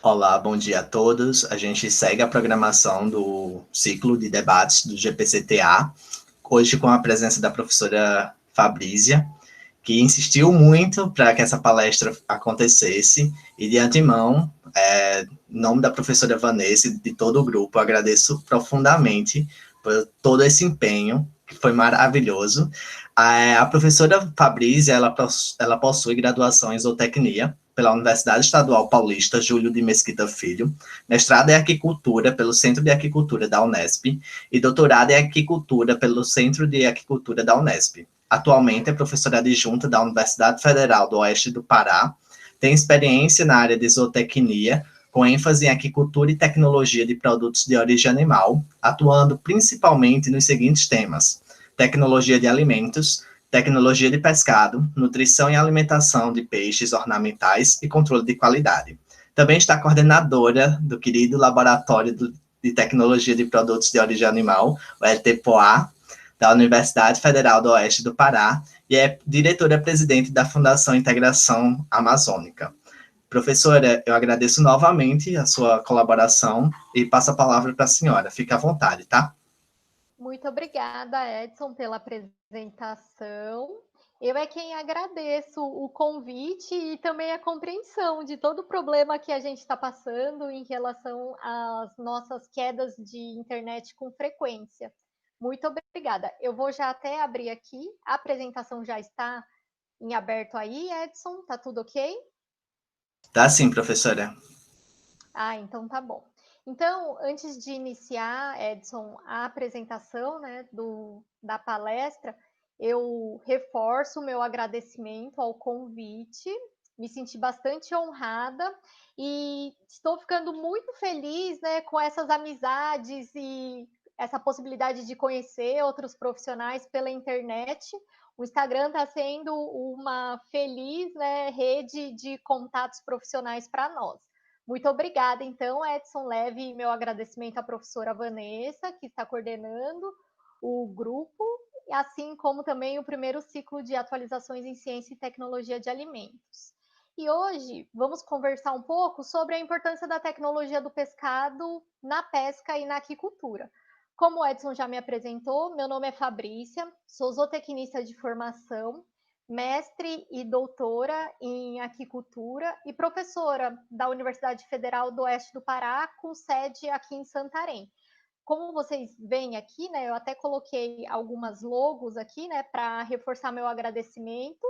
Olá, bom dia a todos. A gente segue a programação do ciclo de debates do GPCTA, hoje com a presença da professora Fabrícia, que insistiu muito para que essa palestra acontecesse, e de antemão, em nome da professora Vanessa e de todo o grupo, agradeço profundamente por todo esse empenho, que foi maravilhoso. A professora Fabrícia, ela possui graduação em zootecnia pela Universidade Estadual Paulista Júlio de Mesquita Filho, mestrado em aquicultura pelo Centro de Aquicultura da Unesp e doutorado em aquicultura pelo Centro de Aquicultura da Unesp. Atualmente é professora adjunta da Universidade Federal do Oeste do Pará, tem experiência na área de zootecnia, com ênfase em aquicultura e tecnologia de produtos de origem animal, atuando principalmente nos seguintes temas: tecnologia de alimentos, tecnologia de pescado, nutrição e alimentação de peixes ornamentais e controle de qualidade. Também está coordenadora do querido Laboratório de Tecnologia de Produtos de Origem Animal, o LTPOA, da Universidade Federal do Oeste do Pará, e é diretora-presidente da Fundação Integração Amazônica. Professora, eu agradeço novamente a sua colaboração e passo a palavra para a senhora. Fique à vontade, tá? Muito obrigada, Edson, pela apresentação. Eu é quem agradeço o convite e também a compreensão de todo o problema que a gente está passando em relação às nossas quedas de internet com frequência. Muito obrigada. Eu vou já até abrir aqui. A apresentação já está em aberto aí, Edson? Tá tudo ok? Tá sim, professora. Então tá bom. Então, antes de iniciar, Edson, a apresentação, né, da palestra, eu reforço o meu agradecimento ao convite, me senti bastante honrada e estou ficando muito feliz, né, com essas amizades e essa possibilidade de conhecer outros profissionais pela internet. O Instagram está sendo uma feliz, né, rede de contatos profissionais para nós. Muito obrigada, então, Edson. Leve meu agradecimento à professora Vanessa, que está coordenando o grupo, assim como também o primeiro ciclo de atualizações em ciência e tecnologia de alimentos. E hoje vamos conversar um pouco sobre a importância da tecnologia do pescado na pesca e na aquicultura. Como o Edson já me apresentou, meu nome é Fabrícia, sou zootecnista de formação, mestre e doutora em aquicultura e professora da Universidade Federal do Oeste do Pará, com sede aqui em Santarém. Como vocês veem aqui, né, eu até coloquei algumas logos aqui, né, para reforçar meu agradecimento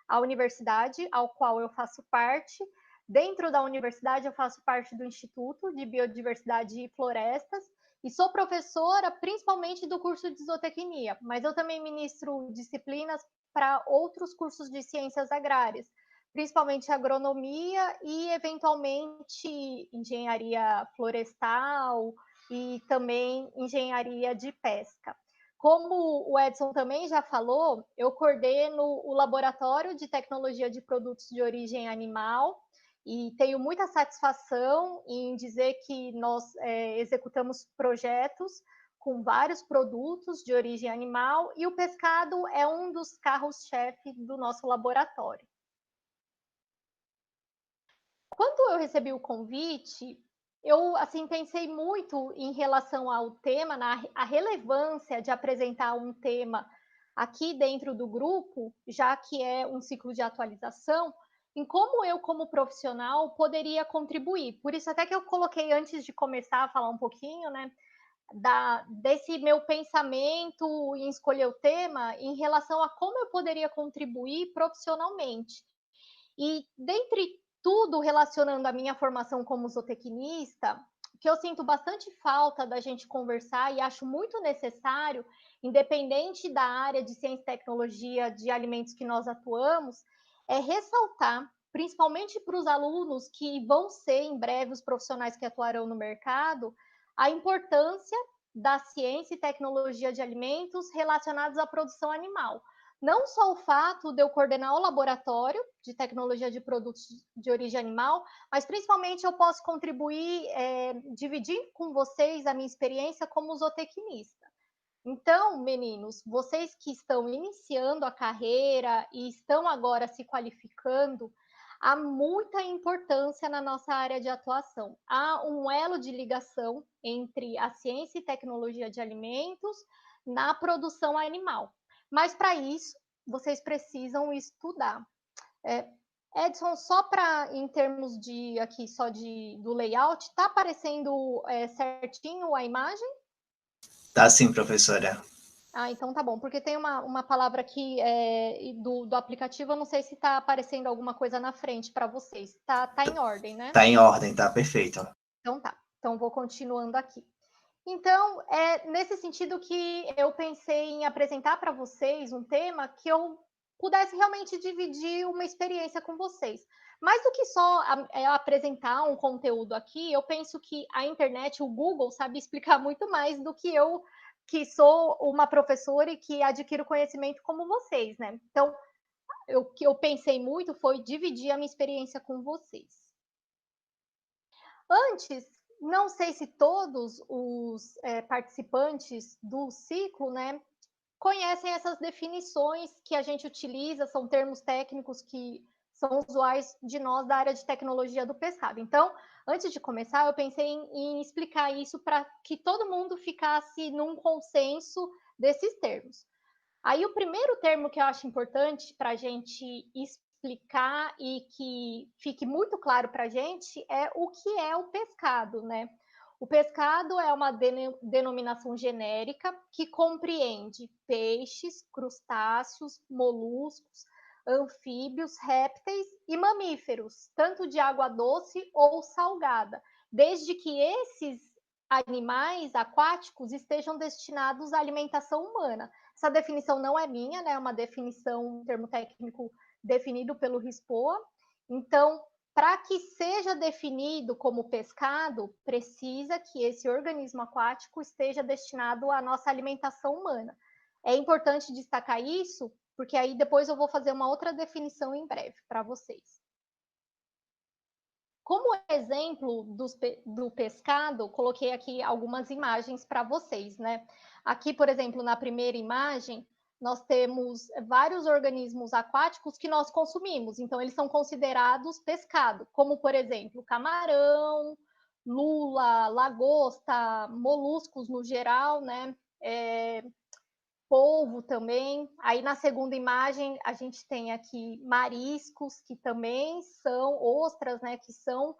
à universidade, ao qual eu faço parte. Dentro da universidade, eu faço parte do Instituto de Biodiversidade e Florestas e sou professora principalmente do curso de zootecnia, mas eu também ministro disciplinas para outros cursos de ciências agrárias, principalmente agronomia e, eventualmente, engenharia florestal e também engenharia de pesca. Como o Edson também já falou, eu coordeno o Laboratório de Tecnologia de Produtos de Origem Animal e tenho muita satisfação em dizer que nós executamos projetos com vários produtos de origem animal e o pescado é um dos carros-chefe do nosso laboratório. Quando eu recebi o convite, eu assim pensei muito em relação ao tema, a relevância de apresentar um tema aqui dentro do grupo, já que é um ciclo de atualização, em como eu, como profissional, poderia contribuir. Por isso, até que eu coloquei antes de começar a falar um pouquinho, né, desse meu pensamento em escolher o tema em relação a como eu poderia contribuir profissionalmente. E dentre tudo relacionando a minha formação como zootecnista, que eu sinto bastante falta da gente conversar e acho muito necessário, independente da área de ciência e tecnologia de alimentos que nós atuamos, é ressaltar, principalmente para os alunos que vão ser em breve os profissionais que atuarão no mercado, a importância da ciência e tecnologia de alimentos relacionados à produção animal. Não só o fato de eu coordenar o laboratório de tecnologia de produtos de origem animal, mas principalmente eu posso contribuir, dividir com vocês a minha experiência como zootecnista. Então, meninos, vocês que estão iniciando a carreira e estão agora se qualificando, há muita importância na nossa área de atuação. Há um elo de ligação entre a ciência e tecnologia de alimentos na produção animal. Mas para isso, vocês precisam estudar. Edson, só para em termos de aqui só do layout, está aparecendo certinho a imagem? Tá sim, professora. Ah, então tá bom, porque tem uma palavra aqui do aplicativo, eu não sei se está aparecendo alguma coisa na frente para vocês. Tá em ordem, né? Tá em ordem, tá perfeito. Então tá. Então vou continuando aqui. Então, é nesse sentido que eu pensei em apresentar para vocês um tema que eu pudesse realmente dividir uma experiência com vocês. Mais do que só apresentar um conteúdo aqui, eu penso que a internet, o Google, sabe explicar muito mais do que eu, que sou uma professora e que adquiro conhecimento como vocês, né? Então, o que eu pensei muito foi dividir a minha experiência com vocês. Antes, não sei se todos os participantes do ciclo, né, conhecem essas definições que a gente utiliza, são termos técnicos que são usuais de nós da área de tecnologia do pescado. Então, antes de começar, eu pensei em explicar isso para que todo mundo ficasse num consenso desses termos. Aí, o primeiro termo que eu acho importante para a gente explicar e que fique muito claro para a gente é o que é o pescado, né? O pescado é uma denominação genérica que compreende peixes, crustáceos, moluscos, anfíbios, répteis e mamíferos, tanto de água doce ou salgada, desde que esses animais aquáticos estejam destinados à alimentação humana. Essa definição não é minha, né? É uma definição, um termo técnico definido pelo RISPOA. Então, para que seja definido como pescado, precisa que esse organismo aquático esteja destinado à nossa alimentação humana. É importante destacar isso, porque aí depois eu vou fazer uma outra definição em breve para vocês. Como exemplo do pescado, coloquei aqui algumas imagens para vocês, né? Aqui, por exemplo, na primeira imagem, nós temos vários organismos aquáticos que nós consumimos, então eles são considerados pescado, como, por exemplo, camarão, lula, lagosta, moluscos no geral, né? Polvo também. Aí na segunda imagem a gente tem aqui mariscos, que também são ostras, né? Que são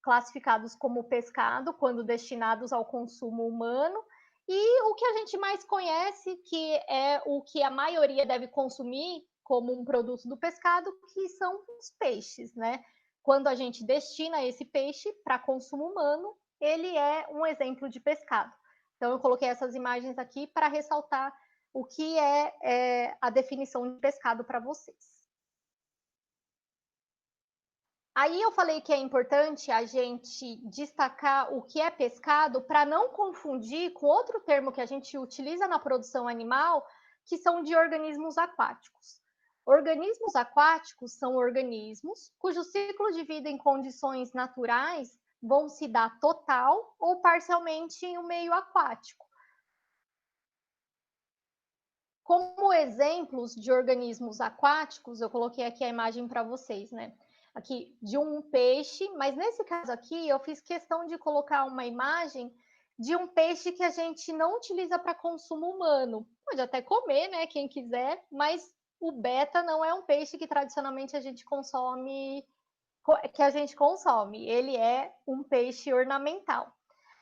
classificados como pescado quando destinados ao consumo humano. E o que a gente mais conhece, que é o que a maioria deve consumir como um produto do pescado, que são os peixes, né? Quando a gente destina esse peixe para consumo humano, ele é um exemplo de pescado. Então, eu coloquei essas imagens aqui para ressaltar o que é a definição de pescado para vocês. Aí eu falei que é importante a gente destacar o que é pescado para não confundir com outro termo que a gente utiliza na produção animal, que são de organismos aquáticos. Organismos aquáticos são organismos cujo ciclo de vida em condições naturais vão se dar total ou parcialmente em um meio aquático. Como exemplos de organismos aquáticos, eu coloquei aqui a imagem para vocês, né? Aqui de um peixe, mas nesse caso aqui eu fiz questão de colocar uma imagem de um peixe que a gente não utiliza para consumo humano. Pode até comer, né? Quem quiser, mas o beta não é um peixe que tradicionalmente a gente consome, Ele é um peixe ornamental.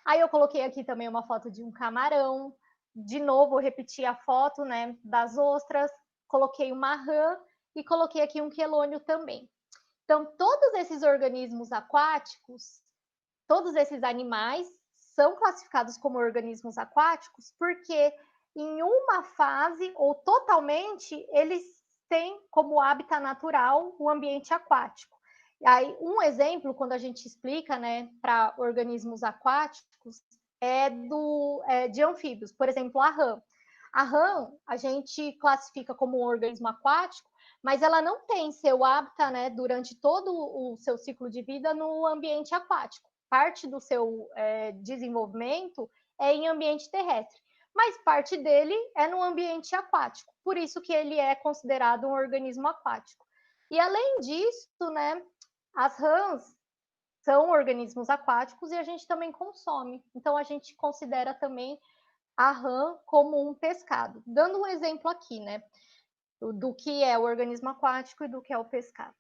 Aí eu coloquei aqui também uma foto de um camarão. De novo, eu repeti a foto, né, das ostras. Coloquei uma rã e coloquei aqui um quelônio também. Então, todos esses organismos aquáticos, todos esses animais são classificados como organismos aquáticos porque em uma fase ou totalmente eles têm como hábitat natural o ambiente aquático. E aí, um exemplo, quando a gente explica, né, para organismos aquáticos, de anfíbios, por exemplo, a rã. A rã, a gente classifica como um organismo aquático, mas ela não tem seu hábitat, né, durante todo o seu ciclo de vida no ambiente aquático. Parte do seu desenvolvimento é em ambiente terrestre, mas parte dele é no ambiente aquático. Por isso que ele é considerado um organismo aquático. E além disso, né, As rãs são organismos aquáticos e a gente também consome. Então, a gente considera também a rã como um pescado. Dando um exemplo aqui, né? Do que é o organismo aquático e do que é o pescado.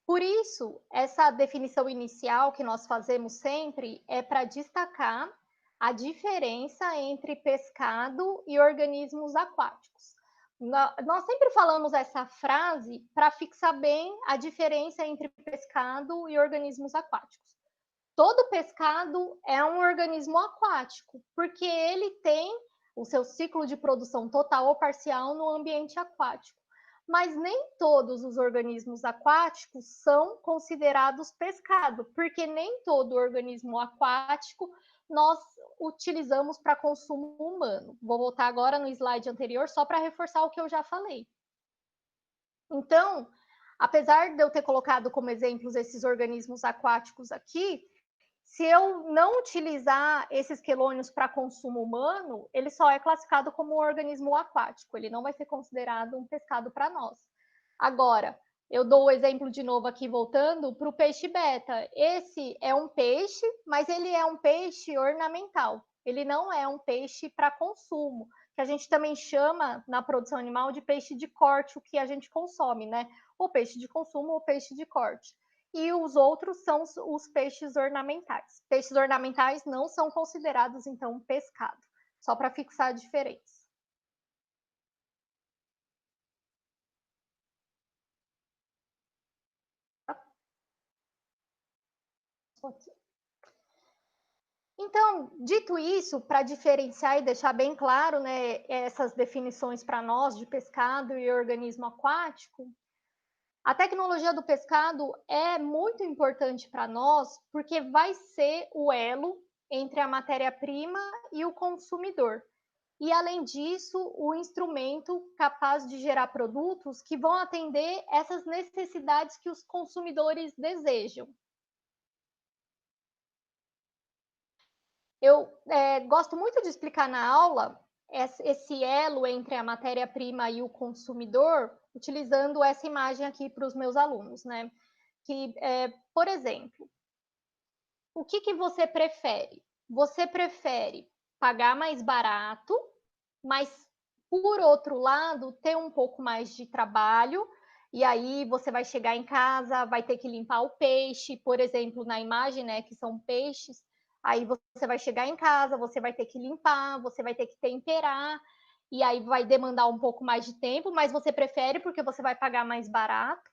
Por isso, essa definição inicial que nós fazemos sempre é para destacar a diferença entre pescado e organismos aquáticos. Nós sempre falamos essa frase para fixar bem a diferença entre pescado e organismos aquáticos. Todo pescado é um organismo aquático, porque ele tem o seu ciclo de produção total ou parcial no ambiente aquático. Mas nem todos os organismos aquáticos são considerados pescado, porque nem todo organismo aquático nós utilizamos para consumo humano. Vou voltar agora no slide anterior só para reforçar o que eu já falei. Então, apesar de eu ter colocado como exemplos esses organismos aquáticos aqui, se eu não utilizar esses quelônios para consumo humano, ele só é classificado como um organismo aquático, ele não vai ser considerado um pescado para nós. Agora, eu dou o exemplo de novo aqui, voltando para o peixe beta. Esse é um peixe, mas ele é um peixe ornamental. Ele não é um peixe para consumo, que a gente também chama na produção animal de peixe de corte, o que a gente consome, né? Ou peixe de consumo ou peixe de corte. E os outros são os peixes ornamentais. Peixes ornamentais não são considerados, então, pescado, só para fixar a diferença. Então, dito isso, para diferenciar e deixar bem claro, né, essas definições para nós de pescado e organismo aquático, a tecnologia do pescado é muito importante para nós, porque vai ser o elo entre a matéria-prima e o consumidor. E, além disso, o instrumento capaz de gerar produtos que vão atender essas necessidades que os consumidores desejam. Eu gosto muito de explicar na aula esse elo entre a matéria-prima e o consumidor, utilizando essa imagem aqui para os meus alunos, né? Que, por exemplo, o que você prefere? Você prefere pagar mais barato, mas, por outro lado, ter um pouco mais de trabalho, e aí você vai chegar em casa, vai ter que limpar o peixe, por exemplo, na imagem, né, que são peixes, aí você vai chegar em casa, você vai ter que limpar, você vai ter que temperar, e aí vai demandar um pouco mais de tempo, mas você prefere porque você vai pagar mais barato,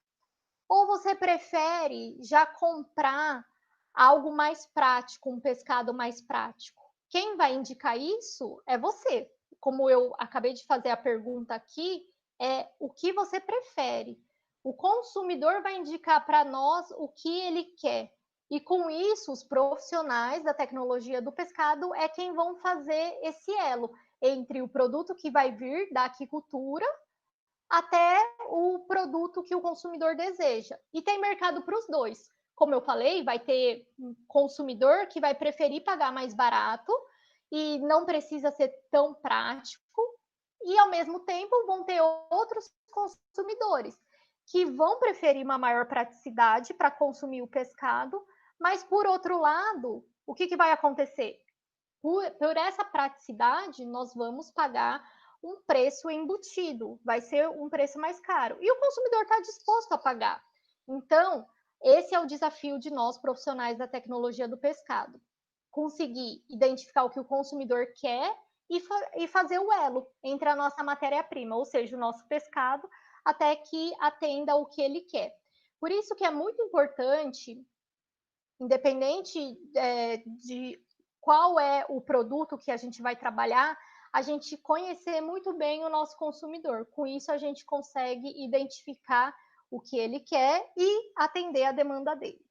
ou você prefere já comprar algo mais prático, um pescado mais prático? Quem vai indicar isso é você. Como eu acabei de fazer a pergunta aqui, é o que você prefere. O consumidor vai indicar para nós o que ele quer. E com isso, os profissionais da tecnologia do pescado é quem vão fazer esse elo entre o produto que vai vir da aquicultura até o produto que o consumidor deseja. E tem mercado para os dois. Como eu falei, vai ter um consumidor que vai preferir pagar mais barato e não precisa ser tão prático, e ao mesmo tempo vão ter outros consumidores que vão preferir uma maior praticidade para consumir o pescado, mas por outro lado, o que vai acontecer? Por essa praticidade, nós vamos pagar um preço embutido, vai ser um preço mais caro. E o consumidor está disposto a pagar. Então, esse é o desafio de nós, profissionais da tecnologia do pescado. Conseguir identificar o que o consumidor quer e fazer o elo entre a nossa matéria-prima, ou seja, o nosso pescado, até que atenda o que ele quer. Por isso que é muito importante, independente de qual é o produto que a gente vai trabalhar, a gente conhecer muito bem o nosso consumidor. Com isso, a gente consegue identificar o que ele quer e atender a demanda dele.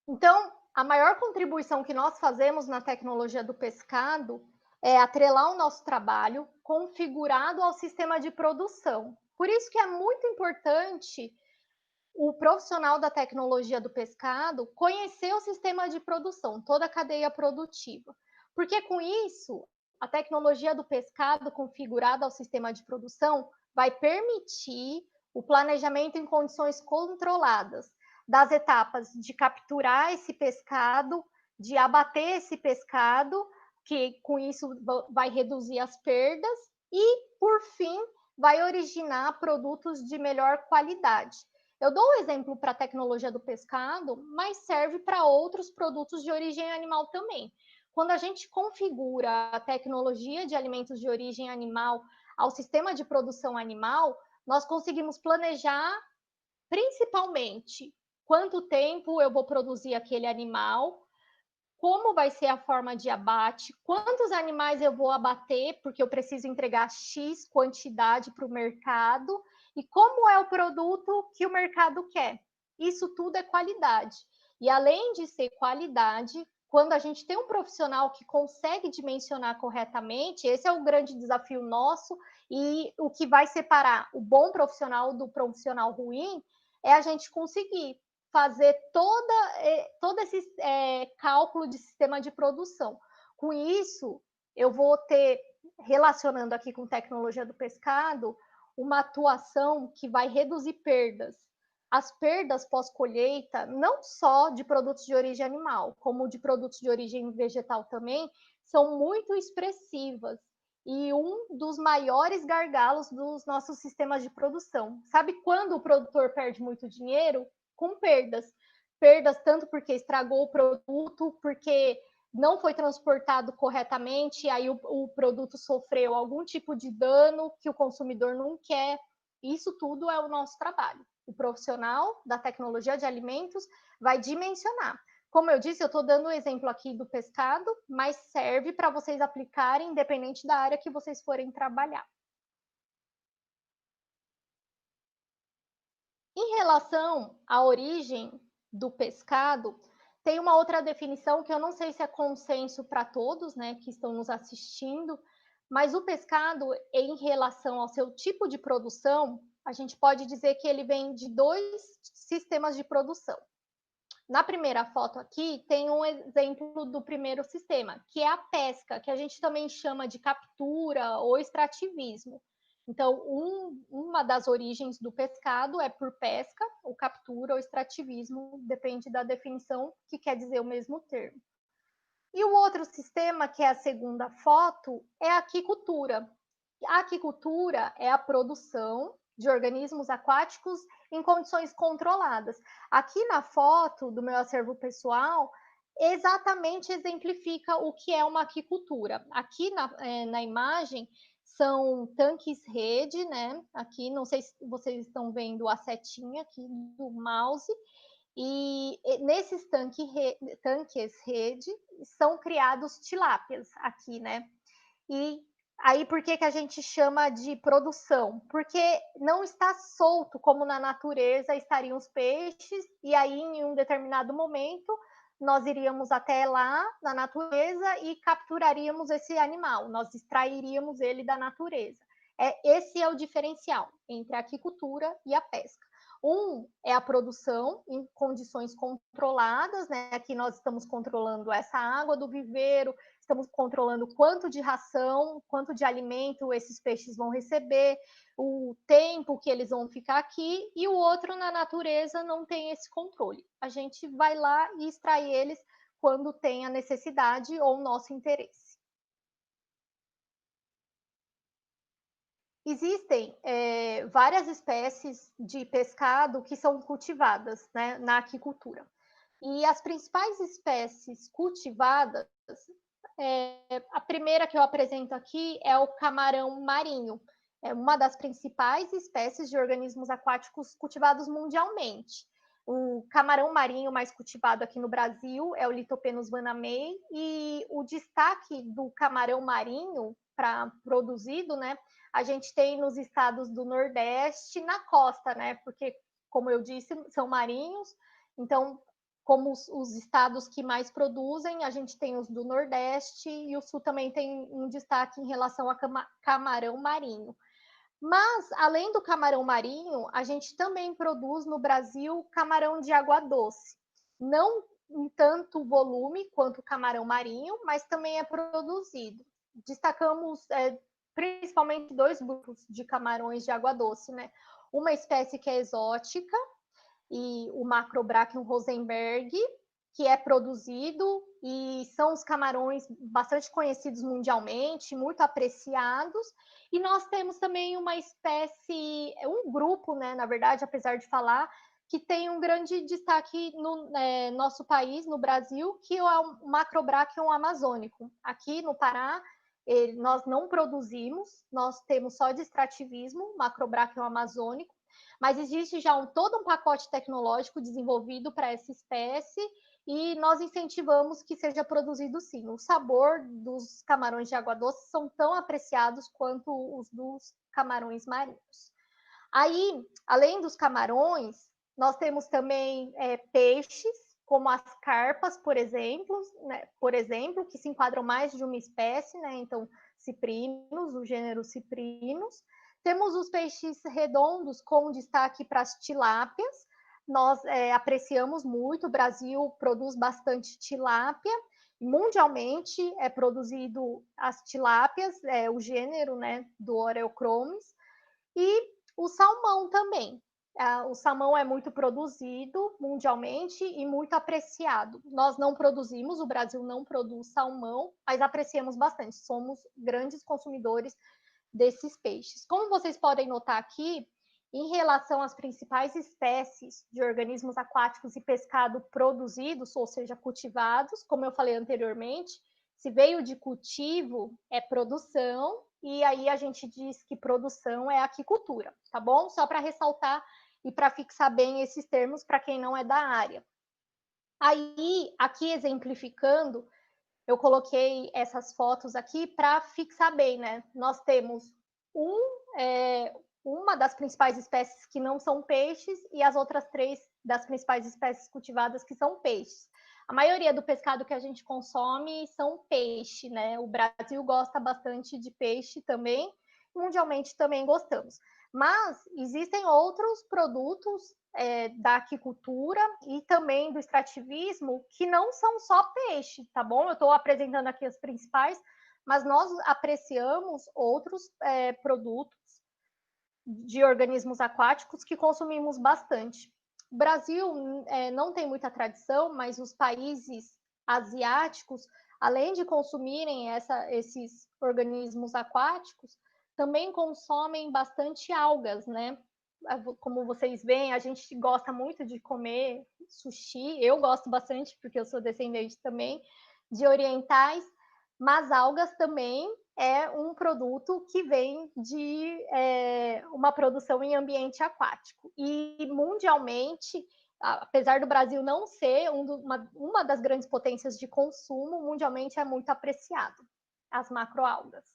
Então, a maior contribuição que nós fazemos na tecnologia do pescado é atrelar o nosso trabalho configurado ao sistema de produção. Por isso que é muito importante o profissional da tecnologia do pescado conhecer o sistema de produção, toda a cadeia produtiva. Porque com isso, a tecnologia do pescado configurada ao sistema de produção vai permitir o planejamento em condições controladas das etapas de capturar esse pescado, de abater esse pescado, que com isso vai reduzir as perdas e, por fim, vai originar produtos de melhor qualidade. Eu dou um exemplo para a tecnologia do pescado, mas serve para outros produtos de origem animal também. Quando a gente configura a tecnologia de alimentos de origem animal ao sistema de produção animal, nós conseguimos planejar principalmente quanto tempo eu vou produzir aquele animal, como vai ser a forma de abate, quantos animais eu vou abater, porque eu preciso entregar X quantidade para o mercado, e como é o produto que o mercado quer. Isso tudo é qualidade. E além de ser qualidade, quando a gente tem um profissional que consegue dimensionar corretamente, esse é o grande desafio nosso, e o que vai separar o bom profissional do profissional ruim é a gente conseguir fazer todo esse cálculo de sistema de produção. Com isso, eu vou ter, relacionando aqui com tecnologia do pescado, uma atuação que vai reduzir perdas. As perdas pós-colheita, não só de produtos de origem animal, como de produtos de origem vegetal também, são muito expressivas e um dos maiores gargalos dos nossos sistemas de produção. Sabe quando o produtor perde muito dinheiro? Com perdas. Perdas tanto porque estragou o produto, porque não foi transportado corretamente, aí o produto sofreu algum tipo de dano que o consumidor não quer. Isso tudo é o nosso trabalho. O profissional da tecnologia de alimentos vai dimensionar. Como eu disse, eu estou dando o exemplo aqui do pescado, mas serve para vocês aplicarem, independente da área que vocês forem trabalhar. Em relação à origem do pescado, tem uma outra definição que eu não sei se é consenso para todos, né, que estão nos assistindo, mas o pescado, em relação ao seu tipo de produção, a gente pode dizer que ele vem de dois sistemas de produção. Na primeira foto aqui, tem um exemplo do primeiro sistema, que é a pesca, que a gente também chama de captura ou extrativismo. Então, uma das origens do pescado é por pesca, ou captura, ou extrativismo, depende da definição, que quer dizer o mesmo termo. E o outro sistema, que é a segunda foto, é a aquicultura. A aquicultura é a produção de organismos aquáticos em condições controladas. Aqui na foto do meu acervo pessoal, exatamente exemplifica o que é uma aquicultura. Aqui na imagem são tanques rede, né? Aqui, não sei se vocês estão vendo a setinha aqui do mouse, e nesses tanques rede são criados tilápias aqui, né? E aí por que a gente chama de produção? Porque não está solto como na natureza estariam os peixes, e aí em um determinado momento nós iríamos até lá na natureza e capturaríamos esse animal, nós extrairíamos ele da natureza. Esse é o diferencial entre a aquicultura e a pesca. Um é a produção em condições controladas, né? Aqui nós estamos controlando essa água do viveiro, estamos controlando quanto de ração, quanto de alimento esses peixes vão receber, o tempo que eles vão ficar aqui, e o outro na natureza não tem esse controle. A gente vai lá e extrai eles quando tem a necessidade ou o nosso interesse. Existem várias espécies de pescado que são cultivadas, né, na aquicultura. E as principais espécies cultivadas, a primeira que eu apresento aqui é o camarão marinho. É uma das principais espécies de organismos aquáticos cultivados mundialmente. O camarão marinho mais cultivado aqui no Brasil é o Litopenos vanamei, e o destaque do camarão marinho para produzido, né, a gente tem nos estados do Nordeste, na costa, né, porque, como eu disse, são marinhos, então, como os estados que mais produzem, a gente tem os do Nordeste, e o Sul também tem um destaque em relação a camarão marinho. Mas, além do camarão marinho, a gente também produz no Brasil camarão de água doce. Não em tanto volume quanto o camarão marinho, mas também é produzido. destacamos principalmente 2 grupos de camarões de água doce, né? Uma espécie que é exótica, e o Macrobrachium rosenberg, que é produzido, e são os camarões bastante conhecidos mundialmente, muito apreciados. E nós temos também uma espécie, um grupo, né, na verdade, apesar de falar, que tem um grande destaque no nosso país, no Brasil, que é o Macrobrachium amazônico. Aqui no Pará, nós não produzimos, nós temos só de extrativismo, Macrobrachium amazônico, mas existe já todo um pacote tecnológico desenvolvido para essa espécie e nós incentivamos que seja produzido sim. O sabor dos camarões de água doce são tão apreciados quanto os dos camarões marinhos. Aí, além dos camarões, nós temos também peixes, como as carpas, por exemplo, que se enquadram mais de uma espécie, né? Então, ciprinos, o gênero ciprinos. Temos os peixes redondos, com destaque para as tilápias. Nós apreciamos muito, o Brasil produz bastante tilápia. Mundialmente é produzido as tilápias, o gênero, né, do Oreochromis. E o salmão também. O salmão é muito produzido mundialmente e muito apreciado. Nós não produzimos, o Brasil não produz salmão, mas apreciamos bastante. Somos grandes consumidores desses peixes. Como vocês podem notar aqui, em relação às principais espécies de organismos aquáticos e pescado produzidos, ou seja, cultivados, como eu falei anteriormente, se veio de cultivo, é produção, e aí a gente diz que produção é aquicultura, tá bom? Só para ressaltar e para fixar bem esses termos para quem não é da área. Aí, aqui exemplificando, eu coloquei essas fotos aqui para fixar bem, né? Nós temos uma das principais espécies que não são peixes e as outras 3 das principais espécies cultivadas que são peixes. A maioria do pescado que a gente consome são peixe, né? O Brasil gosta bastante de peixe também, mundialmente também gostamos. Mas existem outros produtos da aquicultura e também do extrativismo que não são só peixe, tá bom? Eu estou apresentando aqui as principais, mas nós apreciamos outros produtos de organismos aquáticos que consumimos bastante. O Brasil não tem muita tradição, mas os países asiáticos, além de consumirem esses organismos aquáticos, também consomem bastante algas, né? Como vocês veem, a gente gosta muito de comer sushi, eu gosto bastante, porque eu sou descendente também de orientais, mas algas também é um produto que vem de uma produção em ambiente aquático. E mundialmente, apesar do Brasil não ser uma das grandes potências de consumo, mundialmente é muito apreciado as macroalgas.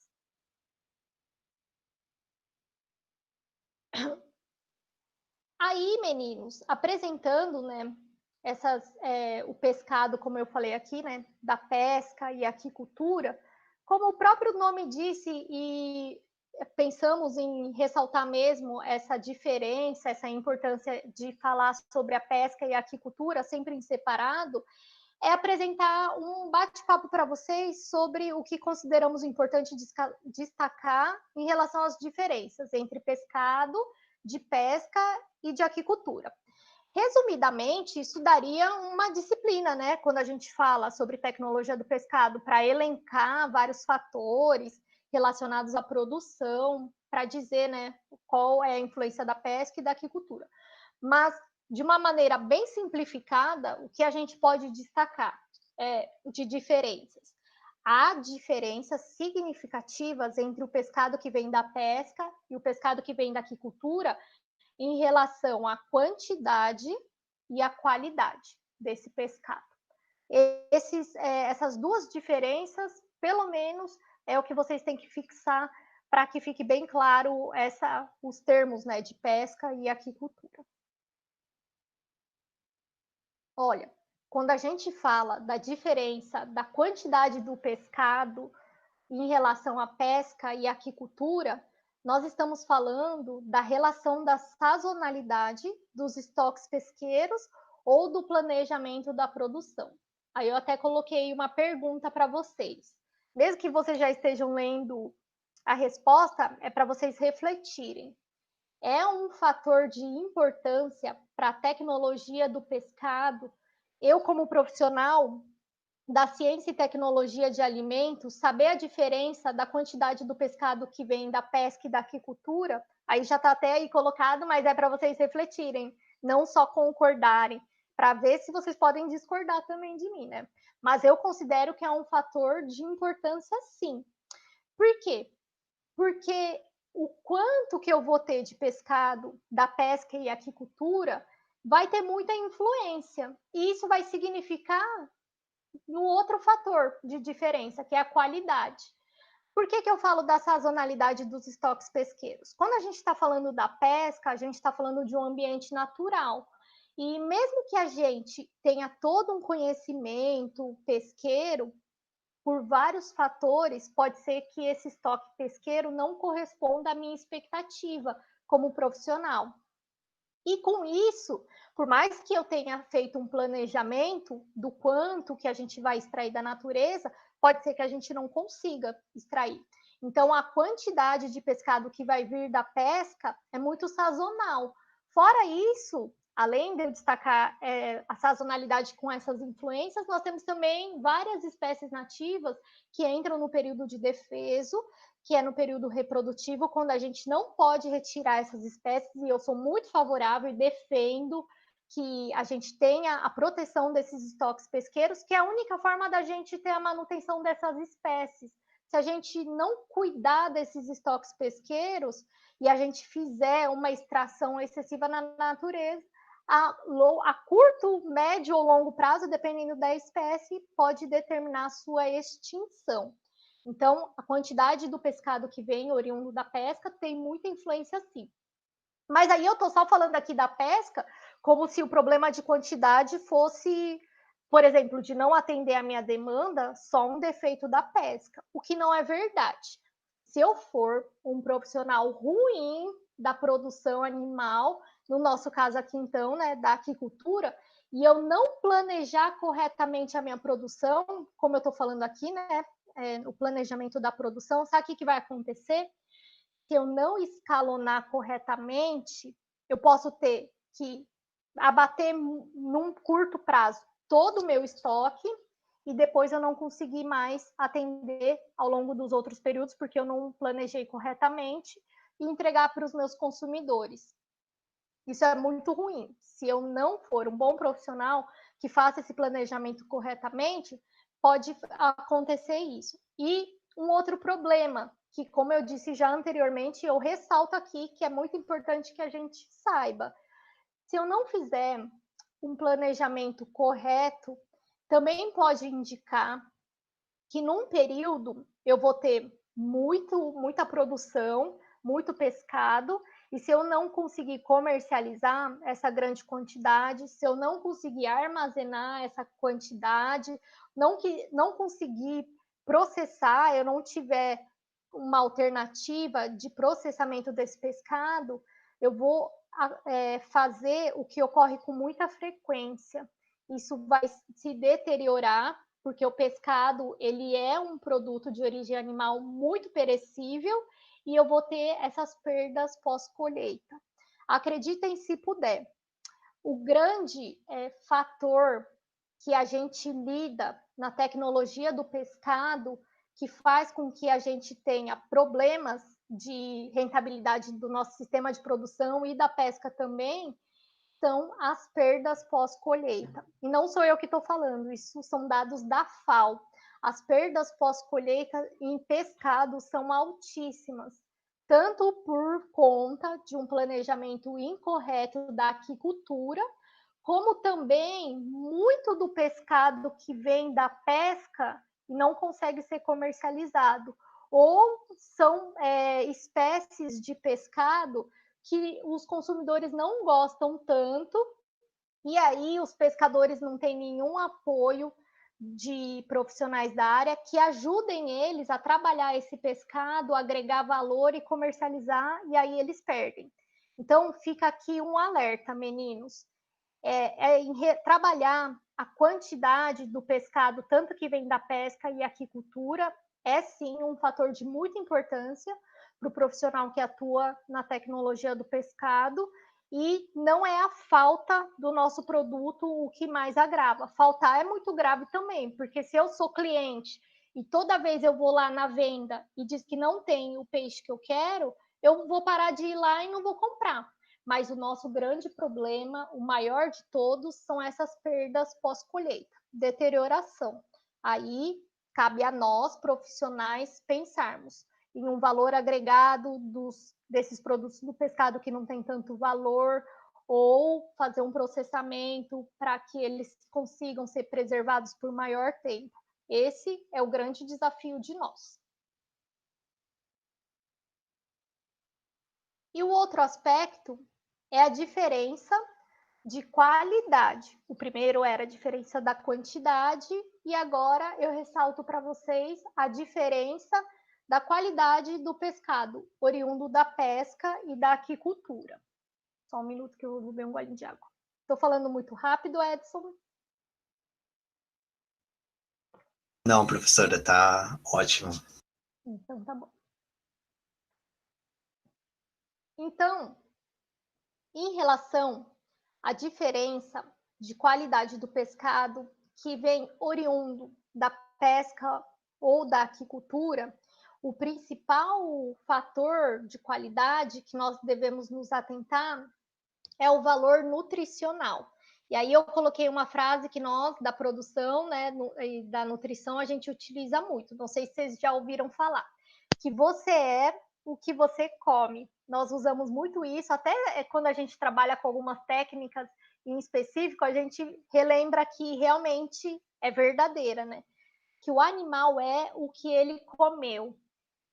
Aí, meninos, apresentando, né, o pescado, como eu falei aqui, né, da pesca e aquicultura, como o próprio nome disse, e pensamos em ressaltar mesmo essa diferença, essa importância de falar sobre a pesca e a aquicultura sempre em separado, é apresentar um bate-papo para vocês sobre o que consideramos importante destacar em relação às diferenças entre pescado, de pesca e de aquicultura. Resumidamente, isso daria uma disciplina, né? Quando a gente fala sobre tecnologia do pescado, para elencar vários fatores relacionados à produção, para dizer, né, qual é a influência da pesca e da aquicultura. Mas, de uma maneira bem simplificada, o que a gente pode destacar de diferenças? Há diferenças significativas entre o pescado que vem da pesca e o pescado que vem da aquicultura em relação à quantidade e à qualidade desse pescado. Essas duas diferenças, pelo menos, é o que vocês têm que fixar para que fique bem claro os termos, né, de pesca e aquicultura. Olha, quando a gente fala da diferença da quantidade do pescado em relação à pesca e aquicultura, nós estamos falando da relação da sazonalidade dos estoques pesqueiros ou do planejamento da produção. Aí eu até coloquei uma pergunta para vocês. mesmo que vocês já estejam lendo a resposta, é para vocês refletirem. É um fator de importância para a tecnologia do pescado? Eu, como profissional da ciência e tecnologia de alimentos, saber a diferença da quantidade do pescado que vem da pesca e da aquicultura, aí já está até aí colocado, mas é para vocês refletirem, não só concordarem, para ver se vocês podem discordar também de mim, né? Mas eu considero que é um fator de importância, sim. Por quê? Porque o quanto que eu vou ter de pescado da pesca e aquicultura vai ter muita influência. E isso vai significar no outro fator de diferença, que é a qualidade. Por que eu falo da sazonalidade dos estoques pesqueiros? Quando a gente está falando da pesca, a gente está falando de um ambiente natural. E mesmo que a gente tenha todo um conhecimento pesqueiro, por vários fatores, pode ser que esse estoque pesqueiro não corresponda à minha expectativa como profissional. E com isso, por mais que eu tenha feito um planejamento do quanto que a gente vai extrair da natureza, pode ser que a gente não consiga extrair. Então, a quantidade de pescado que vai vir da pesca é muito sazonal. Fora isso, além de eu destacar a sazonalidade com essas influências, nós temos também várias espécies nativas que entram no período de defeso, que é no período reprodutivo, quando a gente não pode retirar essas espécies, e eu sou muito favorável e defendo que a gente tenha a proteção desses estoques pesqueiros, que é a única forma da gente ter a manutenção dessas espécies. Se a gente não cuidar desses estoques pesqueiros e a gente fizer uma extração excessiva na natureza, a curto, médio ou longo prazo, dependendo da espécie, pode determinar a sua extinção. Então, a quantidade do pescado que vem oriundo da pesca tem muita influência, sim. Mas aí eu estou só falando aqui da pesca como se o problema de quantidade fosse, por exemplo, de não atender a minha demanda, só um defeito da pesca, o que não é verdade. Se eu for um profissional ruim da produção animal, no nosso caso aqui então, né, da aquicultura, e eu não planejar corretamente a minha produção, como eu estou falando aqui, né, o planejamento da produção, sabe o que vai acontecer? Se eu não escalonar corretamente, eu posso ter que abater num curto prazo todo o meu estoque e depois eu não conseguir mais atender ao longo dos outros períodos porque eu não planejei corretamente e entregar para os meus consumidores. Isso é muito ruim. Se eu não for um bom profissional que faça esse planejamento corretamente, pode acontecer isso. E um outro problema, que como eu disse já anteriormente, eu ressalto aqui que é muito importante que a gente saiba. Se eu não fizer um planejamento correto, também pode indicar que num período eu vou ter muita produção, muito pescado, e se eu não conseguir comercializar essa grande quantidade, se eu não conseguir armazenar essa quantidade, não conseguir processar, eu não tiver uma alternativa de processamento desse pescado, eu vou fazer o que ocorre com muita frequência. Isso vai se deteriorar porque o pescado ele é um produto de origem animal muito perecível e eu vou ter essas perdas pós-colheita. Acreditem se puder. O grande fator que a gente lida na tecnologia do pescado que faz com que a gente tenha problemas de rentabilidade do nosso sistema de produção e da pesca também são as perdas pós-colheita. E não sou eu que estou falando, isso são dados da FAO. As perdas pós-colheita em pescado são altíssimas, tanto por conta de um planejamento incorreto da aquicultura, como também muito do pescado que vem da pesca e não consegue ser comercializado. Ou são espécies de pescado que os consumidores não gostam tanto, e aí os pescadores não têm nenhum apoio de profissionais da área que ajudem eles a trabalhar esse pescado, agregar valor e comercializar, e aí eles perdem. Então, fica aqui um alerta, meninos. Trabalhar a quantidade do pescado, tanto que vem da pesca e aquicultura, é sim um fator de muita importância para o profissional que atua na tecnologia do pescado, e não é a falta do nosso produto o que mais agrava. Faltar é muito grave também, porque se eu sou cliente e toda vez eu vou lá na venda e diz que não tem o peixe que eu quero, eu vou parar de ir lá e não vou comprar. Mas o nosso grande problema, o maior de todos, são essas perdas pós-colheita, deterioração. Aí cabe a nós, profissionais, pensarmos em um valor agregado desses produtos do pescado que não tem tanto valor, ou fazer um processamento para que eles consigam ser preservados por maior tempo. Esse é o grande desafio de nós. E o outro aspecto é a diferença de qualidade. O primeiro era a diferença da quantidade, e agora eu ressalto para vocês a diferença da qualidade do pescado, oriundo da pesca e da aquicultura. Só um minuto que eu vou beber um golinho de água. Estou falando muito rápido, Edson? Não, professora, tá ótimo. Então tá bom. Então, em relação à diferença de qualidade do pescado que vem oriundo da pesca ou da aquicultura, o principal fator de qualidade que nós devemos nos atentar é o valor nutricional. E aí eu coloquei uma frase que nós, da produção, né, e da nutrição, a gente utiliza muito. Não sei se vocês já ouviram falar. Que você é o que você come. Nós usamos muito isso, até quando a gente trabalha com algumas técnicas em específico, a gente relembra que realmente é verdadeira, né? Que o animal é o que ele comeu.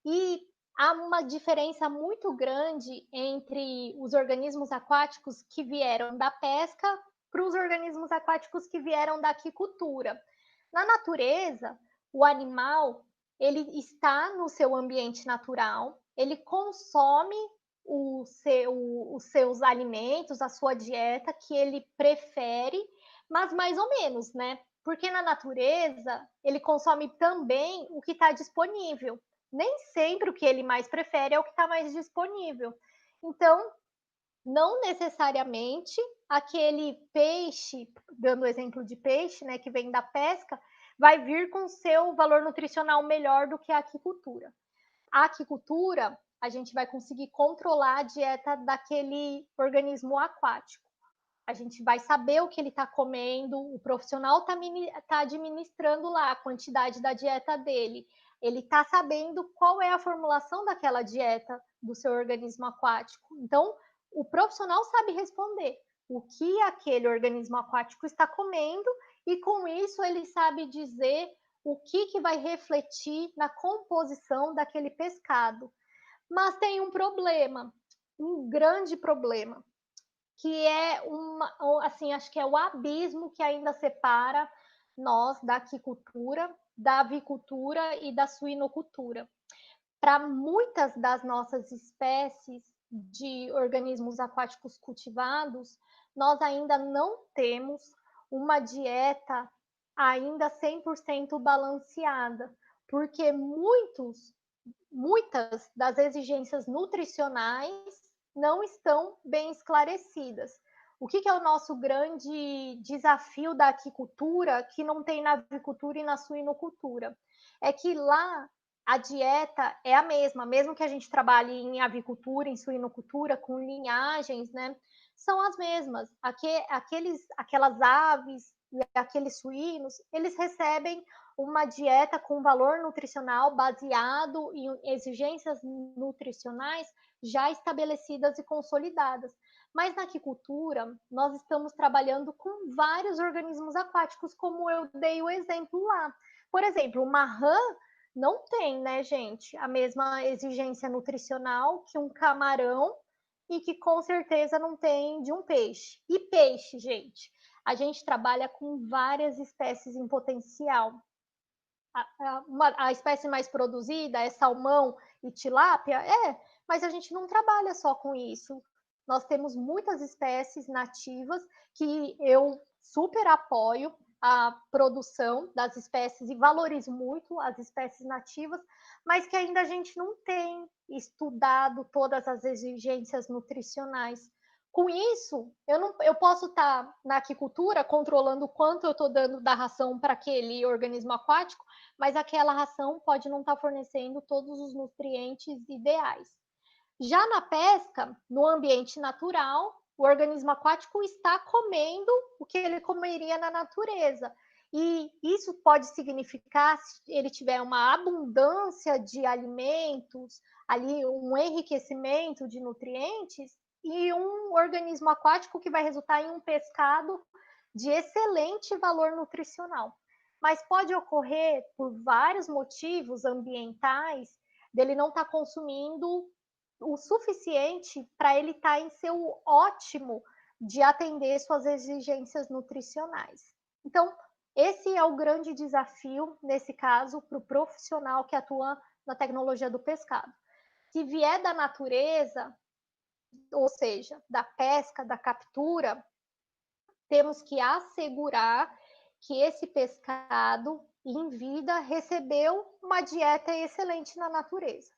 E há uma diferença muito grande entre os organismos aquáticos que vieram da pesca para os organismos aquáticos que vieram da aquicultura. Na natureza, o animal ele está no seu ambiente natural, ele consome os seus alimentos, a sua dieta que ele prefere, mas mais ou menos, né? Porque na natureza ele consome também o que está disponível. Nem sempre o que ele mais prefere é o que está mais disponível. Então, não necessariamente aquele peixe, dando o exemplo de peixe, né, que vem da pesca, vai vir com seu valor nutricional melhor do que a aquicultura. A aquicultura, a gente vai conseguir controlar a dieta daquele organismo aquático. A gente vai saber o que ele está comendo, o profissional está administrando lá a quantidade da dieta dele, ele está sabendo qual é a formulação daquela dieta do seu organismo aquático. Então, o profissional sabe responder o que aquele organismo aquático está comendo, e com isso ele sabe dizer o que vai refletir na composição daquele pescado. Mas tem um problema, um grande problema, que é assim, acho que é o abismo que ainda separa nós da aquicultura, da avicultura e da suinocultura. Para muitas das nossas espécies de organismos aquáticos cultivados, nós ainda não temos uma dieta ainda 100% balanceada, porque muitas das exigências nutricionais não estão bem esclarecidas. O que é o nosso grande desafio da aquicultura, que não tem na avicultura e na suinocultura? É que lá a dieta é a mesma, mesmo que a gente trabalhe em avicultura, em suinocultura, com linhagens, né? São as mesmas. Aquelas aves e aqueles suínos, eles recebem uma dieta com valor nutricional baseado em exigências nutricionais já estabelecidas e consolidadas. Mas na aquicultura, nós estamos trabalhando com vários organismos aquáticos, como eu dei o exemplo lá. Por exemplo, uma rã não tem, né, gente, a mesma exigência nutricional que um camarão, e que com certeza não tem de um peixe. E peixe, gente, a gente trabalha com várias espécies em potencial. A espécie mais produzida é salmão e tilápia? É, mas a gente não trabalha só com isso. Nós temos muitas espécies nativas que eu super apoio, a produção das espécies e valorizo muito as espécies nativas, mas que ainda a gente não tem estudado todas as exigências nutricionais. Com isso, eu posso estar na aquicultura controlando o quanto eu estou dando da ração para aquele organismo aquático, mas aquela ração pode não estar fornecendo todos os nutrientes ideais. Já na pesca, no ambiente natural, o organismo aquático está comendo o que ele comeria na natureza. E isso pode significar, se ele tiver uma abundância de alimentos, ali um enriquecimento de nutrientes, e um organismo aquático que vai resultar em um pescado de excelente valor nutricional. Mas pode ocorrer, por vários motivos ambientais, dele não estar consumindo o suficiente para ele estar em seu ótimo de atender suas exigências nutricionais. Então, esse é o grande desafio, nesse caso, para o profissional que atua na tecnologia do pescado. Se vier da natureza, ou seja, da pesca, da captura, temos que assegurar que esse pescado, em vida, recebeu uma dieta excelente na natureza.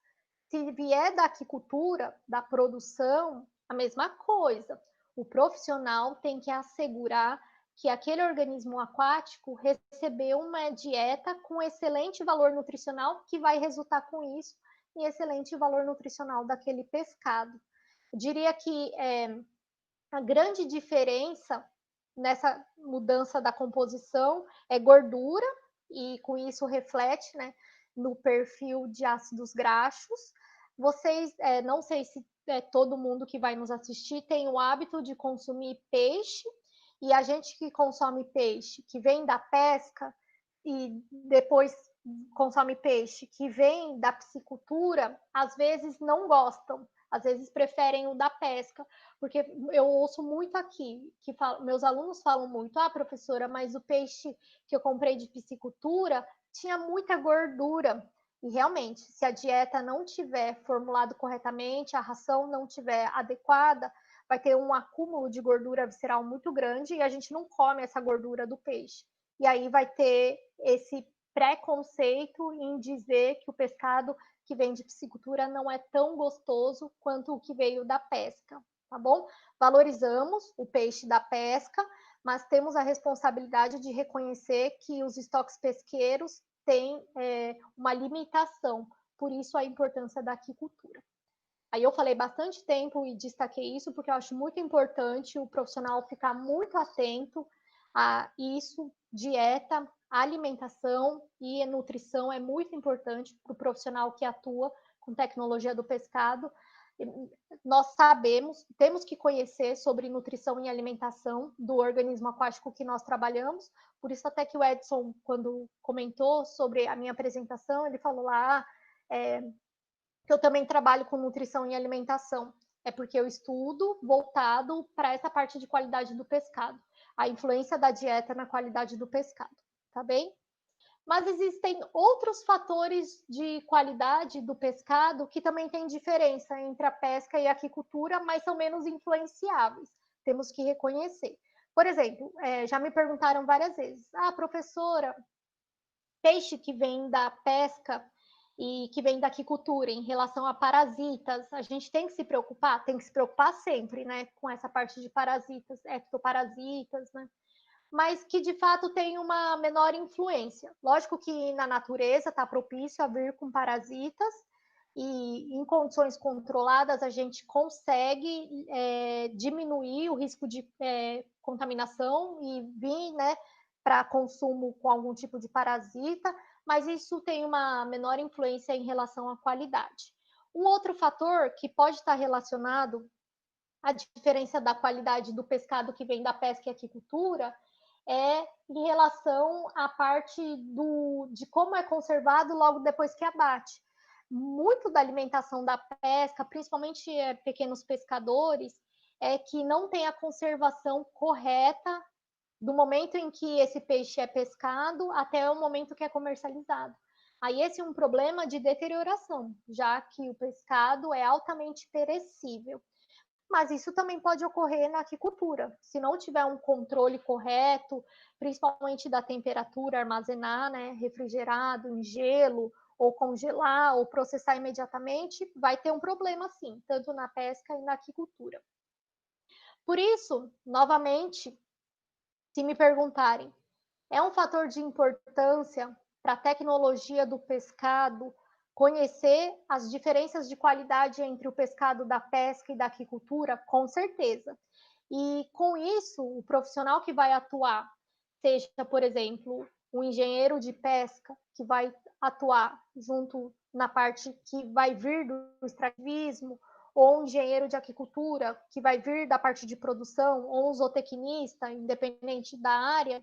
Se vier da aquicultura, da produção, a mesma coisa. O profissional tem que assegurar que aquele organismo aquático recebeu uma dieta com excelente valor nutricional, que vai resultar com isso em excelente valor nutricional daquele pescado. Eu diria que a grande diferença nessa mudança da composição é gordura, e com isso reflete, né, no perfil de ácidos graxos. Vocês, não sei se todo mundo que vai nos assistir tem o hábito de consumir peixe, e a gente que consome peixe que vem da pesca e depois consome peixe que vem da piscicultura, às vezes não gostam, às vezes preferem o da pesca, porque eu ouço muito aqui, que meus alunos falam muito, professora, mas o peixe que eu comprei de piscicultura tinha muita gordura. E realmente, se a dieta não tiver formulado corretamente, a ração não tiver adequada, vai ter um acúmulo de gordura visceral muito grande e a gente não come essa gordura do peixe. E aí vai ter esse preconceito em dizer que o pescado que vem de piscicultura não é tão gostoso quanto o que veio da pesca, tá bom? Valorizamos o peixe da pesca, mas temos a responsabilidade de reconhecer que os estoques pesqueiros têm uma limitação, por isso a importância da aquicultura. Aí eu falei bastante tempo e destaquei isso porque eu acho muito importante o profissional ficar muito atento a isso, dieta, alimentação e nutrição é muito importante para o profissional que atua com tecnologia do pescado. Nós sabemos, temos que conhecer sobre nutrição e alimentação do organismo aquático que nós trabalhamos, por isso até que o Edson, quando comentou sobre a minha apresentação, ele falou lá, que eu também trabalho com nutrição e alimentação. É porque eu estudo voltado para essa parte de qualidade do pescado, a influência da dieta na qualidade do pescado, tá bem? Mas existem outros fatores de qualidade do pescado que também tem diferença entre a pesca e a aquicultura, mas são menos influenciáveis. Temos que reconhecer. Por exemplo, já me perguntaram várias vezes: professora, peixe que vem da pesca e que vem da aquicultura em relação a parasitas, a gente tem que se preocupar? Tem que se preocupar sempre, né, com essa parte de parasitas, ectoparasitas, né? Mas que de fato tem uma menor influência. Lógico que na natureza está propício a vir com parasitas, e em condições controladas a gente consegue diminuir o risco de contaminação e vir, né, para consumo com algum tipo de parasita, mas isso tem uma menor influência em relação à qualidade. Um outro fator que pode estar relacionado à diferença da qualidade do pescado que vem da pesca e aquicultura é em relação à parte de como é conservado logo depois que abate. Muito da alimentação da pesca, principalmente pequenos pescadores, é que não tem a conservação correta do momento em que esse peixe é pescado até o momento que é comercializado. Aí esse é um problema de deterioração, já que o pescado é altamente perecível. mas isso também pode ocorrer na aquicultura. Se não tiver um controle correto, principalmente da temperatura, armazenar, né, refrigerado, em gelo, ou congelar, ou processar imediatamente, vai ter um problema sim, tanto na pesca e na aquicultura. Por isso, novamente, se me perguntarem, é um fator de importância para a tecnologia do pescado conhecer as diferenças de qualidade entre o pescado da pesca e da aquicultura? Com certeza. E com isso, o profissional que vai atuar, seja, por exemplo, um engenheiro de pesca que vai atuar junto na parte que vai vir do extrativismo, ou um engenheiro de aquicultura que vai vir da parte de produção, ou um zootecnista, independente da área,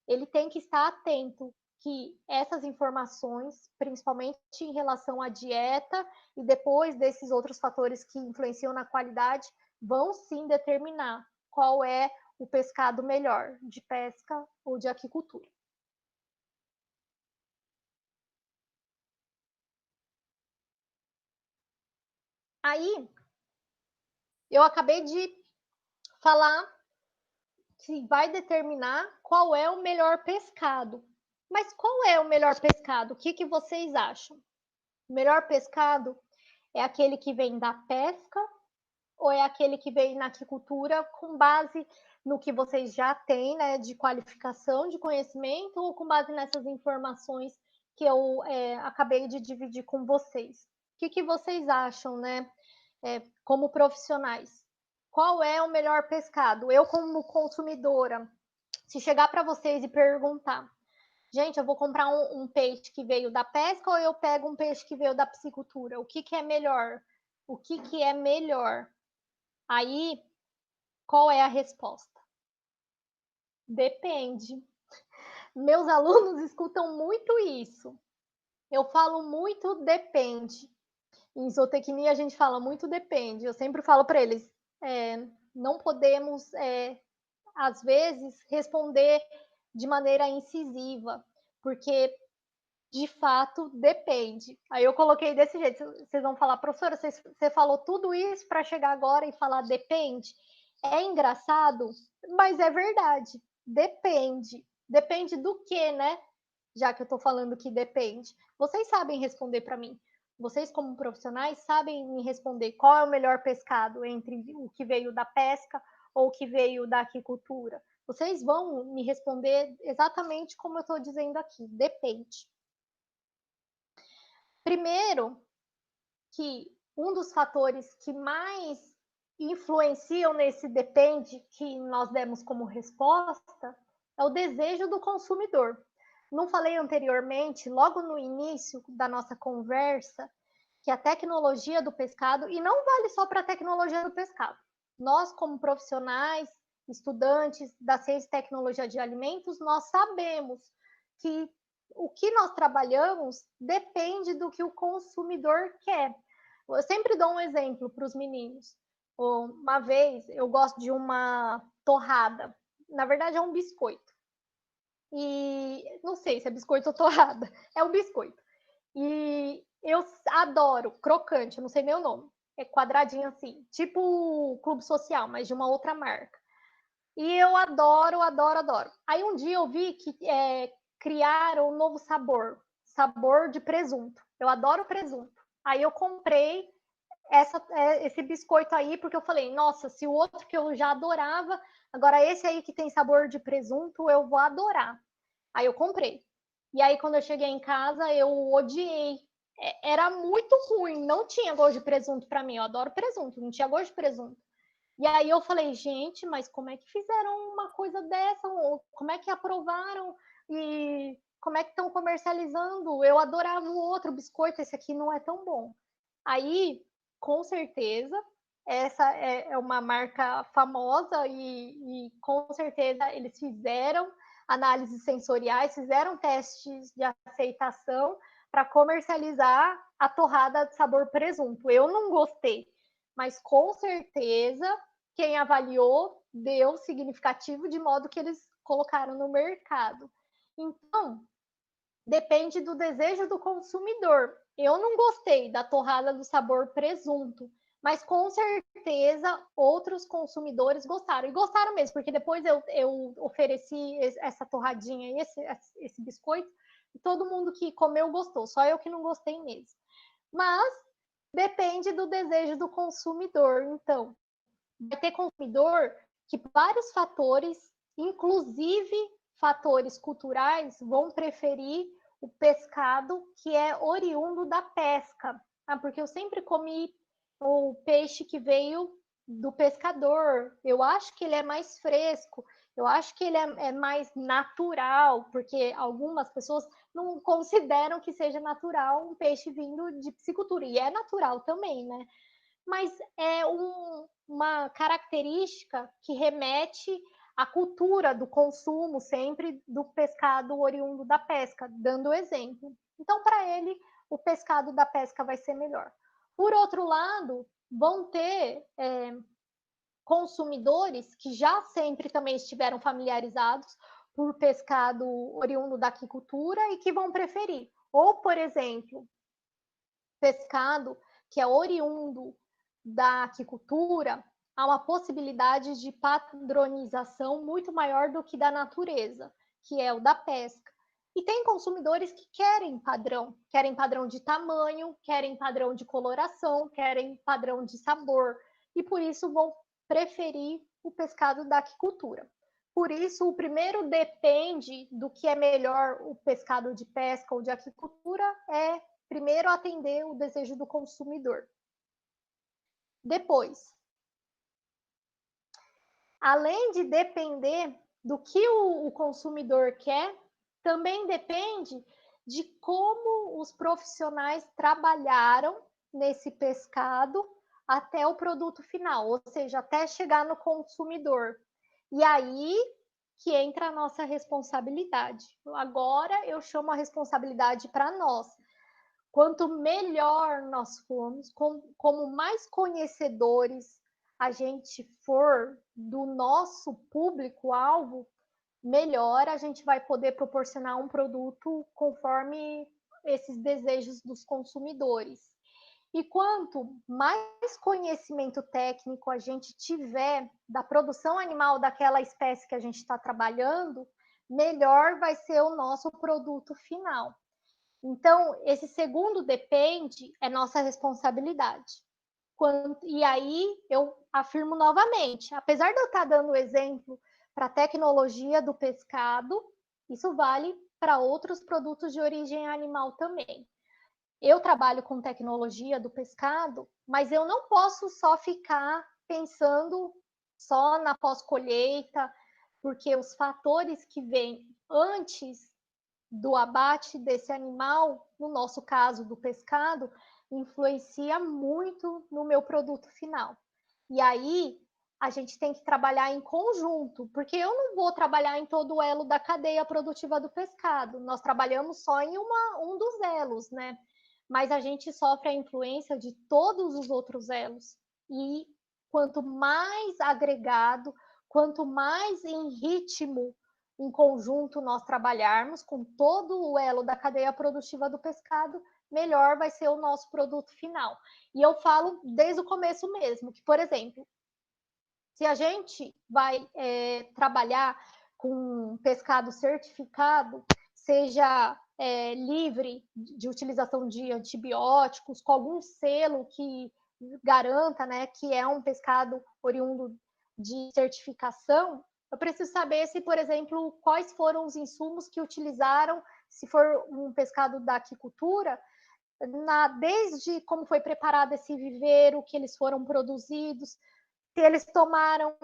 ele tem que estar atento que essas informações, principalmente em relação à dieta e depois desses outros fatores que influenciam na qualidade, vão sim determinar qual é o pescado melhor, de pesca ou de aquicultura. Aí, eu acabei de falar que vai determinar qual é o melhor pescado. Mas qual é o melhor pescado? O que vocês acham? O melhor pescado é aquele que vem da pesca ou é aquele que vem na aquicultura com base no que vocês já têm, né, de qualificação, de conhecimento, ou com base nessas informações que eu acabei de dividir com vocês? O que vocês acham, né, como profissionais? Qual é o melhor pescado? Eu, como consumidora, se chegar para vocês e perguntar, gente, eu vou comprar um peixe que veio da pesca ou eu pego um peixe que veio da piscicultura? O que é melhor? O que é melhor? Aí, qual é a resposta? Depende. Meus alunos escutam muito isso. Eu falo muito depende. Em zootecnia a gente fala muito depende. Eu sempre falo para eles, não podemos, às vezes, responder de maneira incisiva, porque de fato depende. Aí eu coloquei desse jeito. Vocês vão falar, professora, você falou tudo isso para chegar agora e falar depende? É engraçado, mas é verdade. Depende. Depende do que, né? Já que eu estou falando que depende. Vocês sabem responder para mim. Vocês, como profissionais, sabem me responder qual é o melhor pescado entre o que veio da pesca ou o que veio da aquicultura. Vocês vão me responder exatamente como eu estou dizendo aqui. Depende. Primeiro, que um dos fatores que mais influenciam nesse depende que nós demos como resposta é o desejo do consumidor. Não falei anteriormente, logo no início da nossa conversa, que a tecnologia do pescado, e não vale só para a tecnologia do pescado, nós, como profissionais, estudantes da ciência e tecnologia de alimentos, nós sabemos que o que nós trabalhamos depende do que o consumidor quer. Eu sempre dou um exemplo para os meninos. Uma vez eu gosto de uma torrada, na verdade é um biscoito. E não sei se é biscoito ou torrada, é um biscoito. E eu adoro crocante, eu não sei nem o nome. É quadradinho assim, tipo Clube Social, mas de uma outra marca. E eu adoro, adoro, adoro. Aí um dia eu vi que criaram um novo sabor, sabor de presunto. Eu adoro presunto. Aí eu comprei esse biscoito aí, porque eu falei, nossa, se o outro que eu já adorava, agora esse aí que tem sabor de presunto, eu vou adorar. Aí eu comprei. E aí, quando eu cheguei em casa, eu odiei. Era muito ruim, não tinha gosto de presunto para mim. Eu adoro presunto, não tinha gosto de presunto. E aí eu falei, gente, mas como é que fizeram uma coisa dessa? Como é que aprovaram? E como é que estão comercializando? Eu adorava o outro biscoito, esse aqui não é tão bom. Aí, com certeza, essa é uma marca famosa e com certeza eles fizeram análises sensoriais, fizeram testes de aceitação para comercializar a torrada de sabor presunto. Eu não gostei, mas com certeza quem avaliou deu significativo de modo que eles colocaram no mercado. Então, depende do desejo do consumidor. Eu não gostei da torrada do sabor presunto, mas com certeza outros consumidores gostaram, e gostaram mesmo, porque depois eu ofereci essa torradinha e esse biscoito, e todo mundo que comeu gostou, só eu que não gostei mesmo. Mas depende do desejo do consumidor. Então, vai ter consumidor que vários fatores, inclusive fatores culturais, vão preferir o pescado que é oriundo da pesca. Porque eu sempre comi o peixe que veio do pescador. Eu acho que ele é mais fresco, eu acho que ele é mais natural, porque algumas pessoas não consideram que seja natural um peixe vindo de piscicultura, e é natural também, né? Mas é uma característica que remete à cultura do consumo sempre do pescado oriundo da pesca, dando exemplo. Então, para ele, o pescado da pesca vai ser melhor. Por outro lado, vão ter consumidores que já sempre também estiveram familiarizados por pescado oriundo da aquicultura e que vão preferir. Ou, por exemplo, pescado que é oriundo da aquicultura, há uma possibilidade de padronização muito maior do que da natureza, que é o da pesca. E tem consumidores que querem padrão de tamanho, querem padrão de coloração, querem padrão de sabor, e por isso vão preferir o pescado da aquicultura. Por isso, o primeiro depende do que é melhor, o pescado de pesca ou de aquicultura, é primeiro atender o desejo do consumidor. Depois, além de depender do que o consumidor quer, também depende de como os profissionais trabalharam nesse pescado até o produto final, ou seja, até chegar no consumidor. E aí que entra a nossa responsabilidade. Agora eu chamo a responsabilidade para nós. Quanto melhor nós formos, como mais conhecedores a gente for do nosso público-alvo, melhor a gente vai poder proporcionar um produto conforme esses desejos dos consumidores. E quanto mais conhecimento técnico a gente tiver da produção animal daquela espécie que a gente está trabalhando, melhor vai ser o nosso produto final. Então, esse segundo depende é nossa responsabilidade. E aí eu afirmo novamente, apesar de eu estar dando o exemplo para a tecnologia do pescado, isso vale para outros produtos de origem animal também. Eu trabalho com tecnologia do pescado, mas eu não posso só ficar pensando só na pós-colheita, porque os fatores que vêm antes do abate desse animal, no nosso caso do pescado, influencia muito no meu produto final. E aí a gente tem que trabalhar em conjunto, porque eu não vou trabalhar em todo o elo da cadeia produtiva do pescado. Nós trabalhamos só em um dos elos, né? Mas a gente sofre a influência de todos os outros elos. E quanto mais agregado, quanto mais em ritmo em conjunto nós trabalharmos com todo o elo da cadeia produtiva do pescado, melhor vai ser o nosso produto final. E eu falo desde o começo mesmo, que, por exemplo, se a gente vai trabalhar com pescado certificado, seja livre de utilização de antibióticos, com algum selo que garanta, né, que é um pescado oriundo de certificação, eu preciso saber se, por exemplo, quais foram os insumos que utilizaram, se for um pescado da aquicultura, desde como foi preparado esse viveiro, que eles foram produzidos, se eles tomaram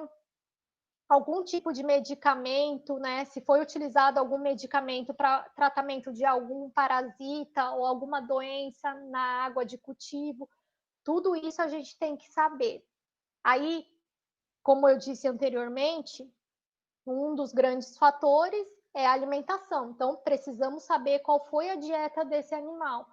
algum tipo de medicamento, né? Se foi utilizado algum medicamento para tratamento de algum parasita ou alguma doença na água de cultivo, tudo isso a gente tem que saber. Aí, como eu disse anteriormente, um dos grandes fatores é a alimentação. Então, precisamos saber qual foi a dieta desse animal.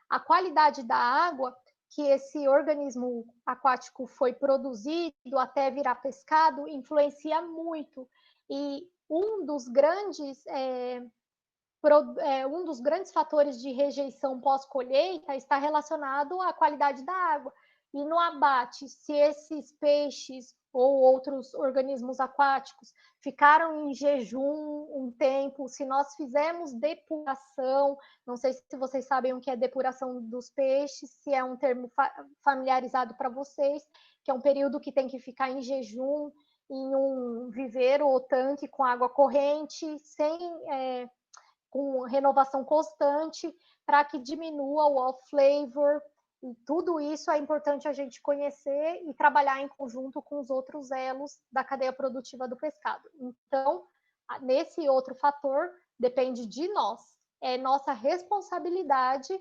A qualidade da água que esse organismo aquático foi produzido até virar pescado influencia muito. E um dos grandes fatores de rejeição pós-colheita está relacionado à qualidade da água. e no abate, se esses peixes ou outros organismos aquáticos ficaram em jejum um tempo, se nós fizermos depuração, não sei se vocês sabem o que é depuração dos peixes, se é um termo familiarizado para vocês, que é um período que tem que ficar em jejum, em um viveiro ou tanque com água corrente, com renovação constante, para que diminua o off-flavor. E tudo isso é importante a gente conhecer e trabalhar em conjunto com os outros elos da cadeia produtiva do pescado. Então, nesse outro fator, depende de nós. É nossa responsabilidade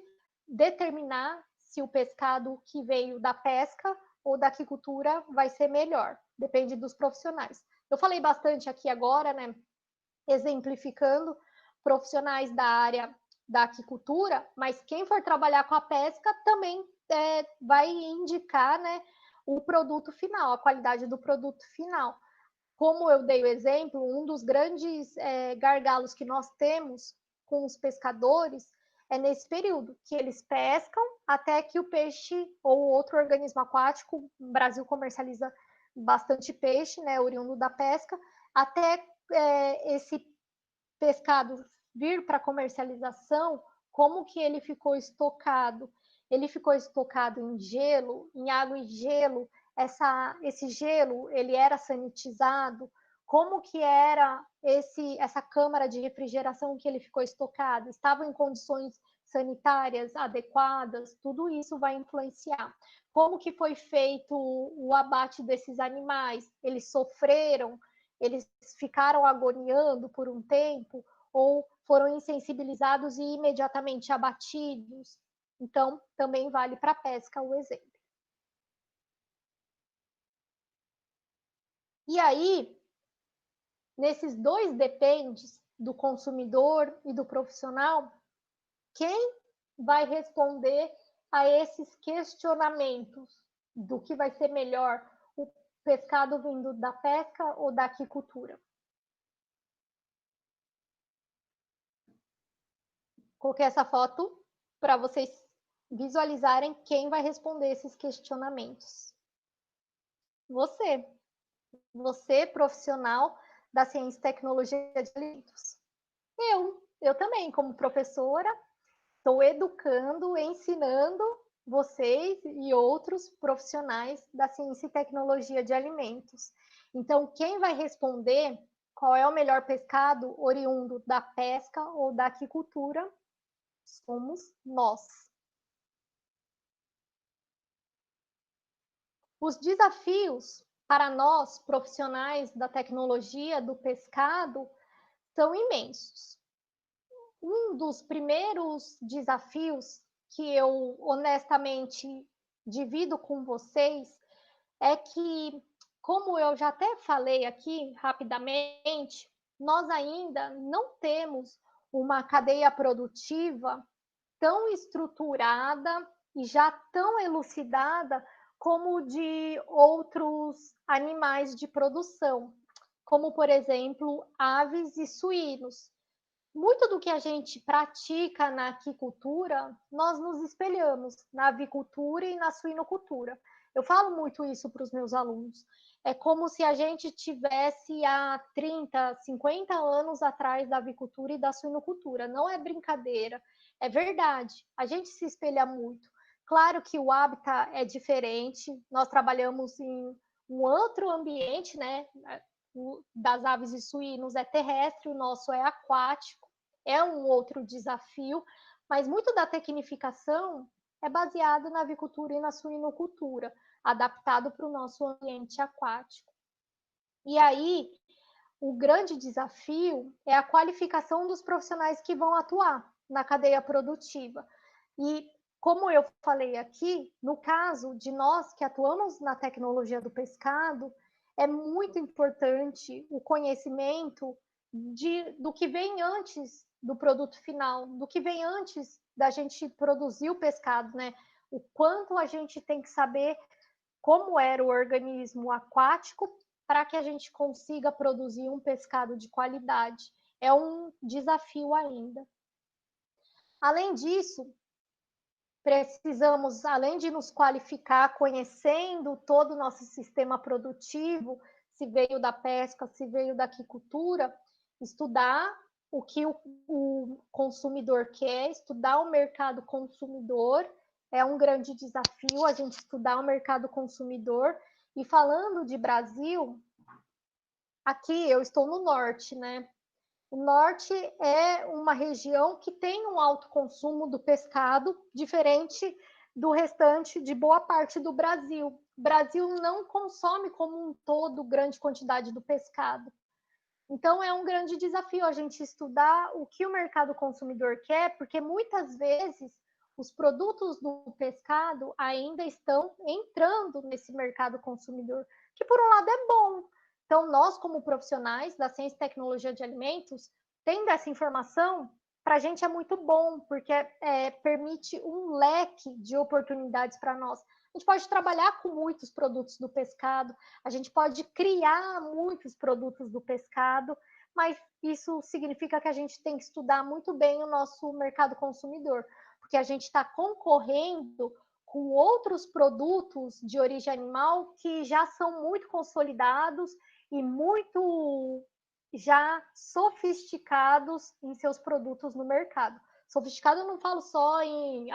determinar se o pescado que veio da pesca ou da aquicultura vai ser melhor. Depende dos profissionais. Eu falei bastante aqui agora, né, exemplificando profissionais da área da aquicultura, mas quem for trabalhar com a pesca também vai indicar, né, o produto final, a qualidade do produto final. Como eu dei o exemplo, um dos grandes gargalos que nós temos com os pescadores é nesse período, que eles pescam até que o peixe ou outro organismo aquático, o Brasil comercializa bastante peixe, né, oriundo da pesca, até esse pescado vir para comercialização, como que ele ficou estocado? Ele ficou estocado em gelo, em água e gelo. Esse gelo, ele era sanitizado? Como que era essa câmara de refrigeração que ele ficou estocado? Estava em condições sanitárias adequadas? Tudo isso vai influenciar. Como que foi feito o abate desses animais? Eles sofreram? Eles ficaram agoniando por um tempo ou foram insensibilizados e imediatamente abatidos. Então, também vale para a pesca o exemplo. E aí, nesses dois dependes, do consumidor e do profissional, quem vai responder a esses questionamentos do que vai ser melhor, o pescado vindo da pesca ou da aquicultura? Coloquei essa foto para vocês visualizarem quem vai responder esses questionamentos. Você profissional da ciência e tecnologia de alimentos. Eu também, como professora, estou educando, ensinando vocês e outros profissionais da ciência e tecnologia de alimentos. Então, quem vai responder qual é o melhor pescado oriundo da pesca ou da aquicultura somos nós. Os desafios para nós, profissionais da tecnologia do pescado, são imensos. Um dos primeiros desafios que eu honestamente divido com vocês é que, como eu já até falei aqui rapidamente, nós ainda não temos uma cadeia produtiva tão estruturada e já tão elucidada como de outros animais de produção, como, por exemplo, aves e suínos. Muito do que a gente pratica na aquicultura, nós nos espelhamos na avicultura e na suinocultura. Eu falo muito isso para os meus alunos. É como se a gente tivesse há 30, 50 anos atrás da avicultura e da suinocultura. Não é brincadeira, é verdade. A gente se espelha muito. Claro que o hábitat é diferente, nós trabalhamos em um outro ambiente, né? Das aves e suínos é terrestre, o nosso é aquático, é um outro desafio, mas muito da tecnificação é baseado na avicultura e na suinocultura, adaptado para o nosso ambiente aquático. E aí, o grande desafio é a qualificação dos profissionais que vão atuar na cadeia produtiva. E, como eu falei aqui, no caso de nós que atuamos na tecnologia do pescado, é muito importante o conhecimento do que vem antes do produto final, do que vem antes da gente produzir o pescado, né? O quanto a gente tem que saber como era o organismo aquático para que a gente consiga produzir um pescado de qualidade. É um desafio ainda. Além disso, precisamos, além de nos qualificar, conhecendo todo o nosso sistema produtivo, se veio da pesca, se veio da aquicultura, estudar o que o consumidor quer, estudar o mercado consumidor, é um grande desafio a gente estudar o mercado consumidor. E falando de Brasil, aqui eu estou no norte, né? O norte é uma região que tem um alto consumo do pescado, diferente do restante de boa parte do Brasil. O Brasil não consome como um todo grande quantidade do pescado. Então, é um grande desafio a gente estudar o que o mercado consumidor quer, porque muitas vezes os produtos do pescado ainda estão entrando nesse mercado consumidor, que por um lado é bom. Então, nós, como profissionais da ciência e tecnologia de alimentos, tendo essa informação, para a gente é muito bom, porque permite um leque de oportunidades para nós. A gente pode trabalhar com muitos produtos do pescado, a gente pode criar muitos produtos do pescado, mas isso significa que a gente tem que estudar muito bem o nosso mercado consumidor, porque a gente está concorrendo com outros produtos de origem animal que já são muito consolidados e muito já sofisticados em seus produtos no mercado. Sofisticado eu não falo só em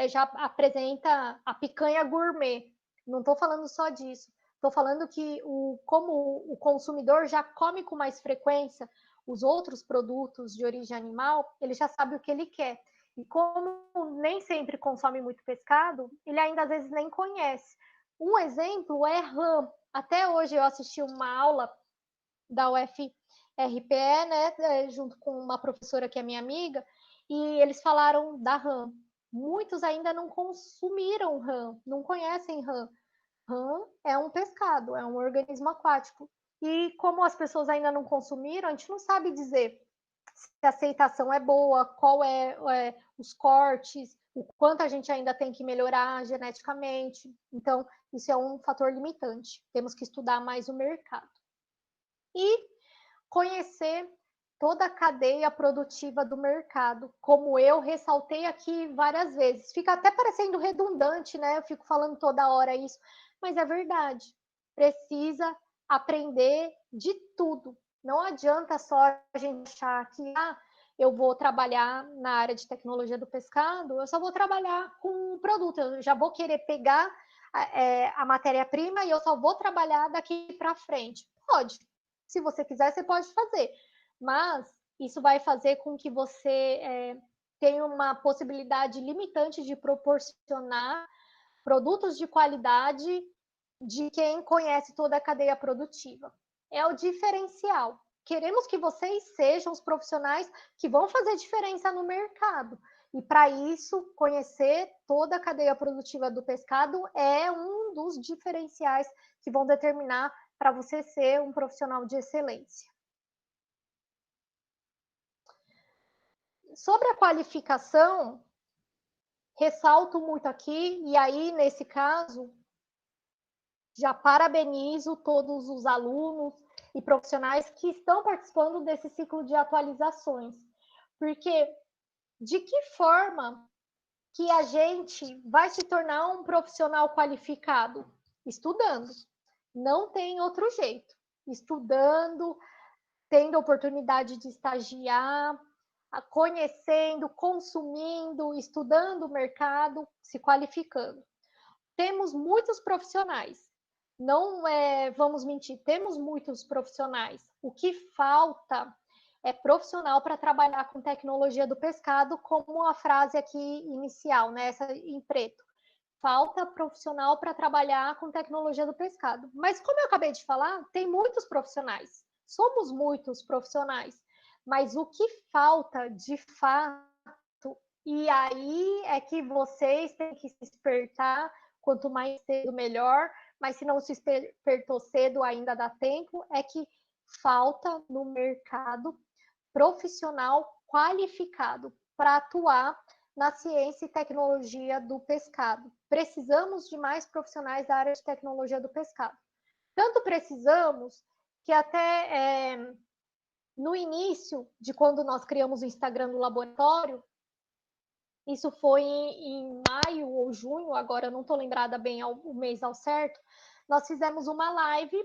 já apresenta a picanha gourmet. Não estou falando só disso. Estou falando que como o consumidor já come com mais frequência os outros produtos de origem animal, ele já sabe o que ele quer. E como nem sempre consome muito pescado, ele ainda às vezes nem conhece. Um exemplo é rã. Até hoje eu assisti uma aula da UFRPE, né, junto com uma professora que é minha amiga, e eles falaram da rã. Muitos ainda não consumiram rã, não conhecem rã. Rã é um pescado, é um organismo aquático. E como as pessoas ainda não consumiram, a gente não sabe dizer se a aceitação é boa, qual é os cortes, o quanto a gente ainda tem que melhorar geneticamente. Então, isso é um fator limitante. Temos que estudar mais o mercado. E conhecer toda a cadeia produtiva do mercado, como eu ressaltei aqui várias vezes. Fica até parecendo redundante, né? Eu fico falando toda hora isso, mas é verdade. Precisa aprender de tudo. Não adianta só a gente achar que eu vou trabalhar na área de tecnologia do pescado, eu só vou trabalhar com um produto, eu já vou querer pegar a matéria-prima e eu só vou trabalhar daqui para frente. Pode. Se você quiser, você pode fazer. Mas isso vai fazer com que você tenha uma possibilidade limitante de proporcionar produtos de qualidade de quem conhece toda a cadeia produtiva. É o diferencial. Queremos que vocês sejam os profissionais que vão fazer diferença no mercado. E para isso, conhecer toda a cadeia produtiva do pescado é um dos diferenciais que vão determinar para você ser um profissional de excelência. Sobre a qualificação, ressalto muito aqui, e aí, nesse caso, já parabenizo todos os alunos e profissionais que estão participando desse ciclo de atualizações. Porque de que forma que a gente vai se tornar um profissional qualificado? Estudando. Não tem outro jeito. Estudando, tendo a oportunidade de estagiar, conhecendo, consumindo, estudando o mercado, se qualificando. Temos muitos profissionais, não vamos mentir, temos muitos profissionais. O que falta é profissional para trabalhar com tecnologia do pescado, como a frase aqui inicial, né, essa em preto. Falta profissional para trabalhar com tecnologia do pescado. Mas como eu acabei de falar, tem muitos profissionais. Somos muitos profissionais. Mas o que falta de fato, e aí é que vocês têm que se despertar, quanto mais cedo melhor, mas se não se despertou cedo ainda dá tempo, é que falta no mercado profissional qualificado para atuar na ciência e tecnologia do pescado. Precisamos de mais profissionais da área de tecnologia do pescado. Tanto precisamos que até no início de quando nós criamos o Instagram do laboratório, Isso foi em maio ou junho, agora eu não estou lembrada bem o mês ao certo. Nós fizemos uma live,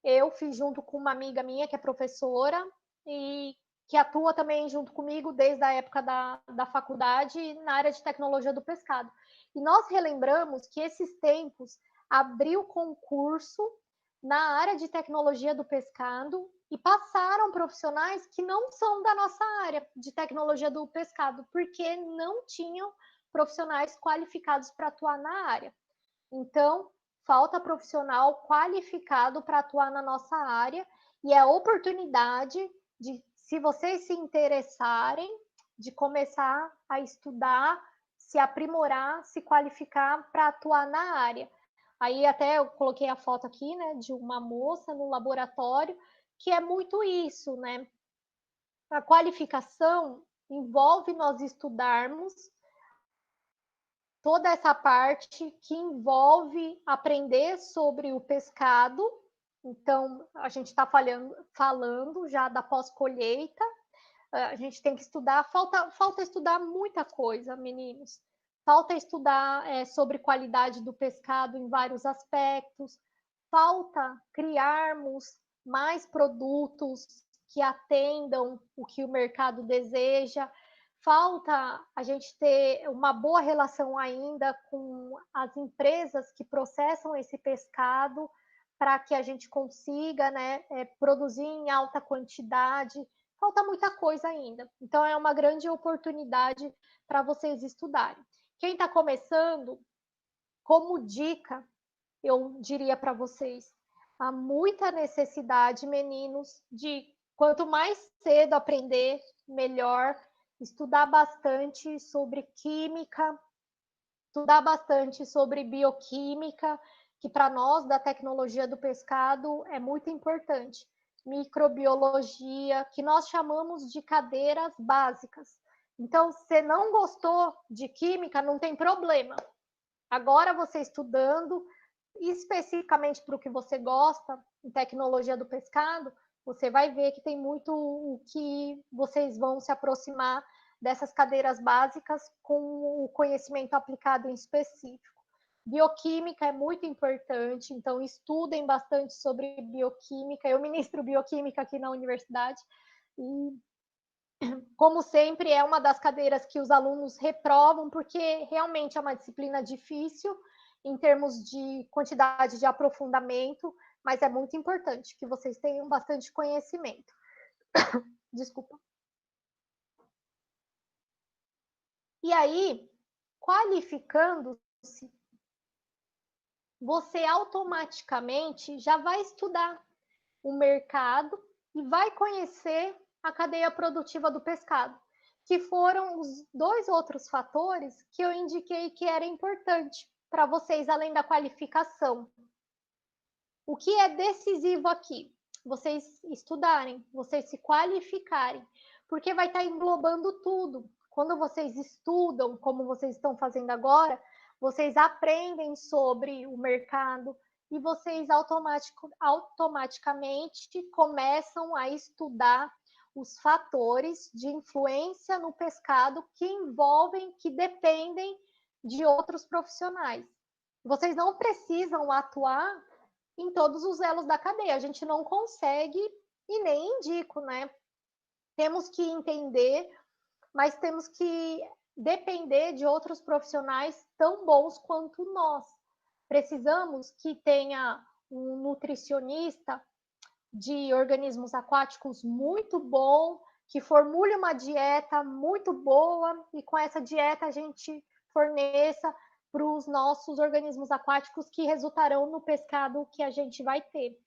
eu fiz junto com uma amiga minha que é professora e que atua também junto comigo desde a época da faculdade na área de tecnologia do pescado. E nós relembramos que esses tempos abriu concurso na área de tecnologia do pescado e passaram profissionais que não são da nossa área de tecnologia do pescado, porque não tinham profissionais qualificados para atuar na área. Então, falta profissional qualificado para atuar na nossa área e é a oportunidade de, se vocês se interessarem, de começar a estudar, se aprimorar, se qualificar para atuar na área. Aí até eu coloquei a foto aqui, né, de uma moça no laboratório, que é muito isso, né? A qualificação envolve nós estudarmos toda essa parte que envolve aprender sobre o pescado. Então, a gente está falando já da pós-colheita, a gente tem que estudar, falta estudar muita coisa, meninos. Falta estudar sobre qualidade do pescado em vários aspectos, falta criarmos mais produtos que atendam o que o mercado deseja, falta a gente ter uma boa relação ainda com as empresas que processam esse pescado para que a gente consiga, né, produzir em alta quantidade. Falta muita coisa ainda. Então, é uma grande oportunidade para vocês estudarem. Quem está começando, como dica, eu diria para vocês, há muita necessidade, meninos, de quanto mais cedo aprender, melhor, estudar bastante sobre química, estudar bastante sobre bioquímica, que para nós da tecnologia do pescado é muito importante. Microbiologia, que nós chamamos de cadeiras básicas. Então, se não gostou de química, não tem problema. Agora você estudando especificamente para o que você gosta, em tecnologia do pescado, você vai ver que tem muito o que vocês vão se aproximar dessas cadeiras básicas com o conhecimento aplicado em específico. Bioquímica é muito importante, então estudem bastante sobre bioquímica. Eu ministro bioquímica aqui na universidade e, como sempre, é uma das cadeiras que os alunos reprovam, porque realmente é uma disciplina difícil em termos de quantidade de aprofundamento, mas é muito importante que vocês tenham bastante conhecimento. Desculpa. E aí, qualificando-se, você automaticamente já vai estudar o mercado e vai conhecer a cadeia produtiva do pescado, que foram os dois outros fatores que eu indiquei que era importante para vocês, além da qualificação. O que é decisivo aqui? Vocês estudarem, vocês se qualificarem, porque vai estar englobando tudo. Quando vocês estudam, como vocês estão fazendo agora, vocês aprendem sobre o mercado e vocês automaticamente começam a estudar os fatores de influência no pescado que envolvem, que dependem de outros profissionais. Vocês não precisam atuar em todos os elos da cadeia. A gente não consegue e nem indico, né? Temos que entender, mas temos que depender de outros profissionais tão bons quanto nós. Precisamos que tenha um nutricionista de organismos aquáticos muito bom, que formule uma dieta muito boa e com essa dieta a gente forneça para os nossos organismos aquáticos que resultarão no pescado que a gente vai ter.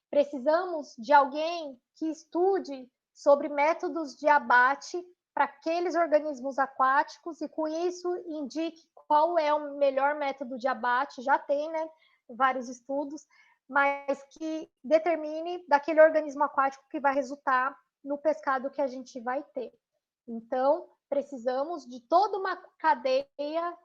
Precisamos de alguém que estude sobre métodos de abate para aqueles organismos aquáticos e com isso indique qual é o melhor método de abate, já tem, né, vários estudos, mas que determine daquele organismo aquático que vai resultar no pescado que a gente vai ter. Então, precisamos de toda uma cadeia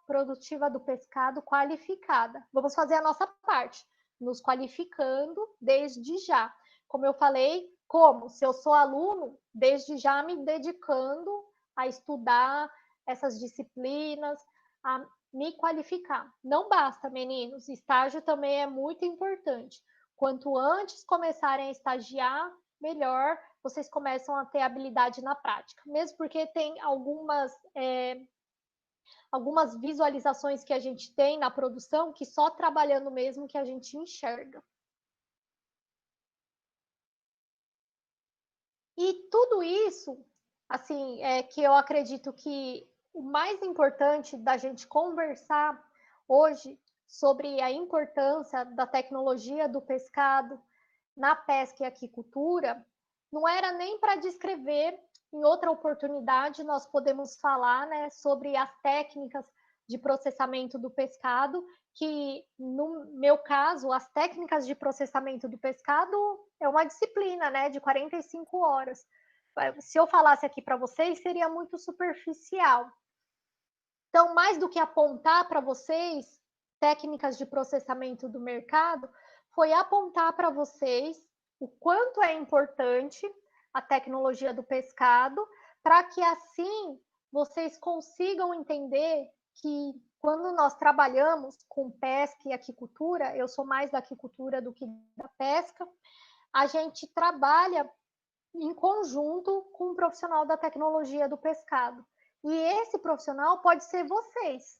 produtiva do pescado qualificada. Vamos fazer a nossa parte, nos qualificando desde já. Como eu falei, como? Se eu sou aluno, desde já me dedicando a estudar, essas disciplinas, a me qualificar. Não basta, meninos, estágio também é muito importante. Quanto antes começarem a estagiar, melhor vocês começam a ter habilidade na prática. Mesmo porque tem algumas visualizações que a gente tem na produção que só trabalhando mesmo que a gente enxerga. E tudo isso, assim, é que eu acredito que o mais importante da gente conversar hoje sobre a importância da tecnologia do pescado na pesca e aquicultura, não era nem para descrever, em outra oportunidade nós podemos falar, né, sobre as técnicas de processamento do pescado, que no meu caso, as técnicas de processamento do pescado é uma disciplina, né, de 45 horas. Se eu falasse aqui para vocês, seria muito superficial. Então, mais do que apontar para vocês técnicas de processamento do mercado, foi apontar para vocês o quanto é importante a tecnologia do pescado, para que assim vocês consigam entender que quando nós trabalhamos com pesca e aquicultura, eu sou mais da aquicultura do que da pesca, a gente trabalha em conjunto com um profissional da tecnologia do pescado. E esse profissional pode ser vocês.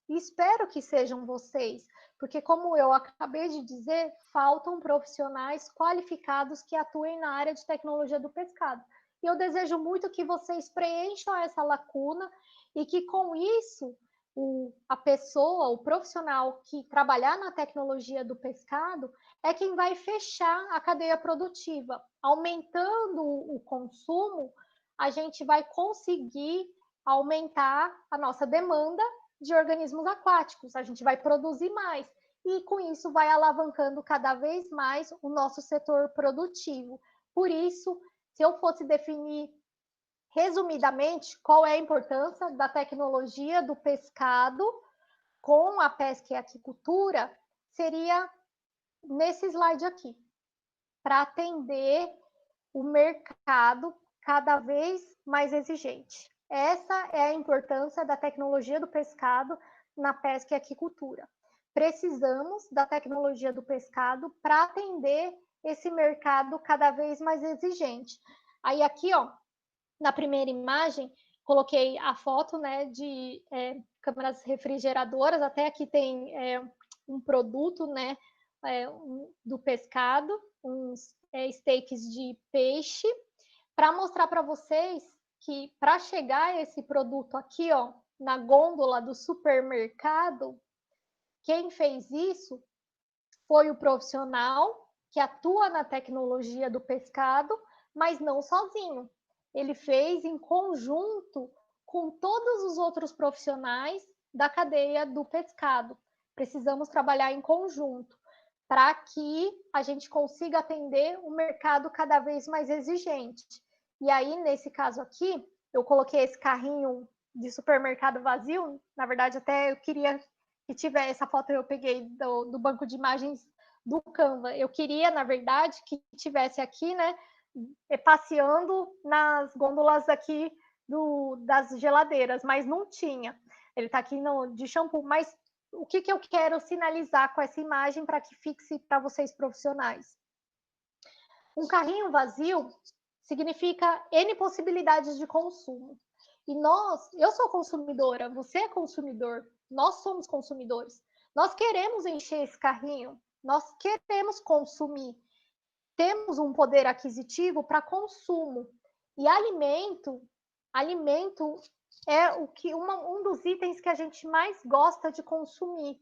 E espero que sejam vocês, porque como eu acabei de dizer, faltam profissionais qualificados que atuem na área de tecnologia do pescado. E eu desejo muito que vocês preencham essa lacuna e que com isso a pessoa, o profissional que trabalhar na tecnologia do pescado é quem vai fechar a cadeia produtiva. Aumentando o consumo, a gente vai conseguir aumentar a nossa demanda de organismos aquáticos, a gente vai produzir mais e com isso vai alavancando cada vez mais o nosso setor produtivo. Por isso, se eu fosse definir resumidamente qual é a importância da tecnologia do pescado com a pesca e a aquicultura, seria nesse slide aqui, para atender o mercado cada vez mais exigente. Essa é a importância da tecnologia do pescado na pesca e aquicultura. Precisamos da tecnologia do pescado para atender esse mercado cada vez mais exigente. Aí aqui, ó, na primeira imagem, coloquei a foto, né, de câmeras refrigeradoras. Até aqui tem um produto, né, do pescado, uns steaks de peixe, para mostrar para vocês que para chegar esse produto aqui, ó, na gôndola do supermercado, quem fez isso foi o profissional que atua na tecnologia do pescado, mas não sozinho. Ele fez em conjunto com todos os outros profissionais da cadeia do pescado. Precisamos trabalhar em conjunto para que a gente consiga atender um mercado cada vez mais exigente. E aí, nesse caso aqui, eu coloquei esse carrinho de supermercado vazio. Na verdade, até eu queria que tivesse essa foto, eu peguei do banco de imagens do Canva. Eu queria, na verdade, que tivesse aqui, né, passeando nas gôndolas aqui das geladeiras, mas não tinha. Ele está aqui de shampoo, mas o que eu quero sinalizar com essa imagem para que fixe para vocês profissionais? Um carrinho vazio significa N possibilidades de consumo. E eu sou consumidora, você é consumidor, nós somos consumidores. Nós queremos encher esse carrinho, nós queremos consumir. Temos um poder aquisitivo para consumo. E alimento é um dos itens que a gente mais gosta de consumir.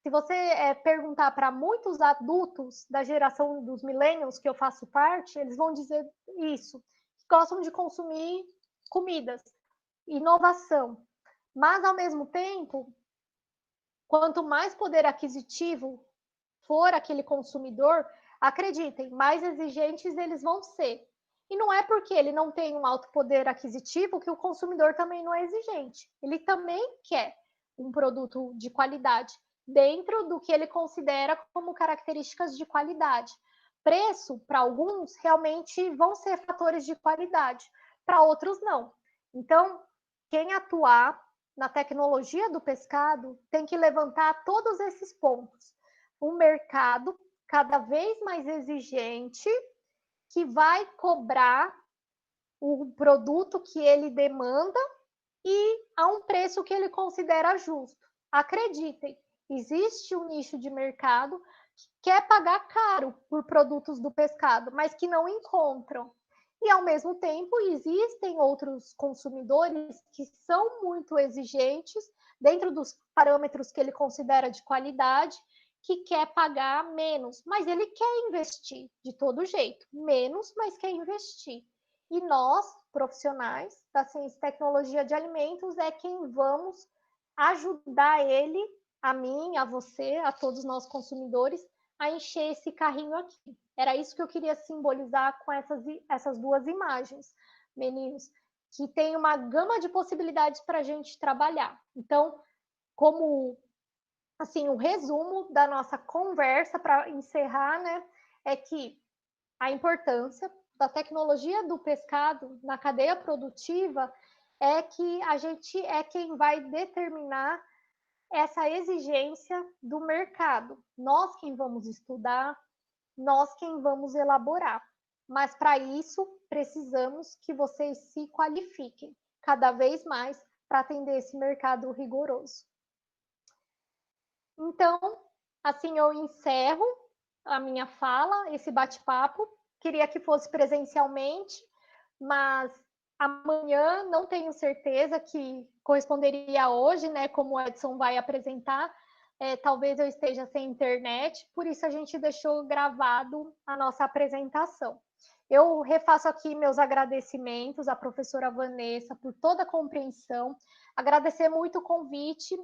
Se você perguntar para muitos adultos da geração dos millennials, que eu faço parte, eles vão dizer isso, que gostam de consumir comidas, inovação. Mas, ao mesmo tempo, quanto mais poder aquisitivo for aquele consumidor, acreditem, mais exigentes eles vão ser. E não é porque ele não tem um alto poder aquisitivo que o consumidor também não é exigente. Ele também quer um produto de qualidade, dentro do que ele considera como características de qualidade. Preço, para alguns, realmente vão ser fatores de qualidade, para outros não. Então, quem atuar na tecnologia do pescado tem que levantar todos esses pontos. Um mercado cada vez mais exigente, que vai cobrar o produto que ele demanda e a um preço que ele considera justo. Acreditem, existe um nicho de mercado que quer pagar caro por produtos do pescado, mas que não encontram. E, ao mesmo tempo, existem outros consumidores que são muito exigentes, dentro dos parâmetros que ele considera de qualidade, que quer pagar menos, mas ele quer investir de todo jeito. Menos, mas quer investir. E nós, profissionais da ciência e tecnologia de alimentos, é quem vamos ajudar ele, a mim, a você, a todos nós consumidores, a encher esse carrinho aqui. Era isso que eu queria simbolizar com essas duas imagens, meninos, que tem uma gama de possibilidades para a gente trabalhar. Então, como assim, o resumo da nossa conversa para encerrar, né, é que a importância da tecnologia do pescado na cadeia produtiva é que a gente é quem vai determinar essa exigência do mercado. Nós quem vamos estudar, nós quem vamos elaborar. Mas para isso, precisamos que vocês se qualifiquem cada vez mais para atender esse mercado rigoroso. Então, assim eu encerro a minha fala, esse bate-papo. Queria que fosse presencialmente, mas amanhã não tenho certeza que corresponderia hoje, né? Como o Edson vai apresentar, talvez eu esteja sem internet, por isso a gente deixou gravado a nossa apresentação. Eu refaço aqui meus agradecimentos à professora Vanessa por toda a compreensão, agradecer muito o convite.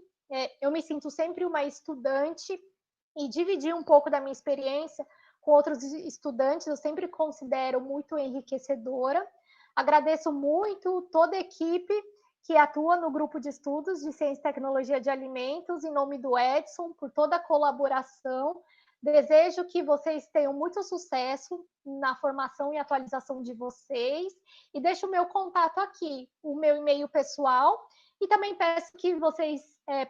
Eu me sinto sempre uma estudante e dividir um pouco da minha experiência com outros estudantes, eu sempre considero muito enriquecedora. Agradeço muito toda a equipe que atua no grupo de estudos de Ciência e Tecnologia de Alimentos, em nome do Edson, por toda a colaboração. Desejo que vocês tenham muito sucesso na formação e atualização de vocês. E deixo o meu contato aqui, o meu e-mail pessoal. E também peço que vocês,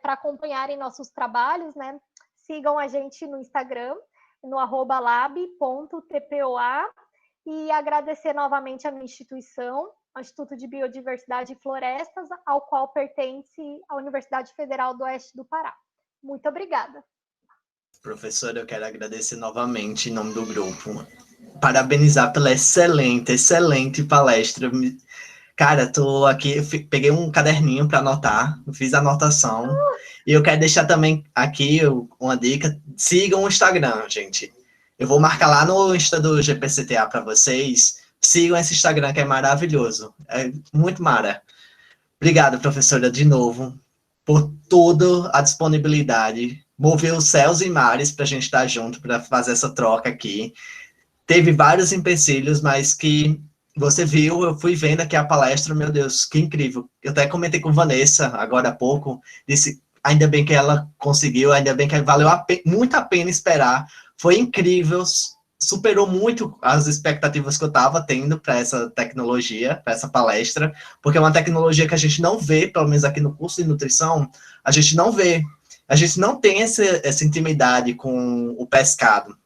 para acompanharem nossos trabalhos, né, sigam a gente no Instagram, no @lab.tpoa, e agradecer novamente a minha instituição, o Instituto de Biodiversidade e Florestas, ao qual pertence a Universidade Federal do Oeste do Pará. Muito obrigada. Professora, eu quero agradecer novamente em nome do grupo. Parabenizar pela excelente palestra. Cara, tô aqui, peguei um caderninho para anotar, fiz a anotação. E eu quero deixar também aqui uma dica: sigam o Instagram, gente. Eu vou marcar lá no Insta do GPCTA para vocês. Sigam esse Instagram que é maravilhoso. É muito mara. Obrigado, professora, de novo, por toda a disponibilidade. Moveu os céus e mares para a gente estar junto, para fazer essa troca aqui. Teve vários empecilhos, mas que você viu, eu fui vendo aqui a palestra, meu Deus, que incrível. Eu até comentei com Vanessa agora há pouco, disse, ainda bem que ela conseguiu, ainda bem que valeu muito a pena esperar. Foi incrível, superou muito as expectativas que eu estava tendo para essa tecnologia, para essa palestra, porque é uma tecnologia que a gente não vê, pelo menos aqui no curso de nutrição, a gente não vê. A gente não tem essa intimidade com o pescado,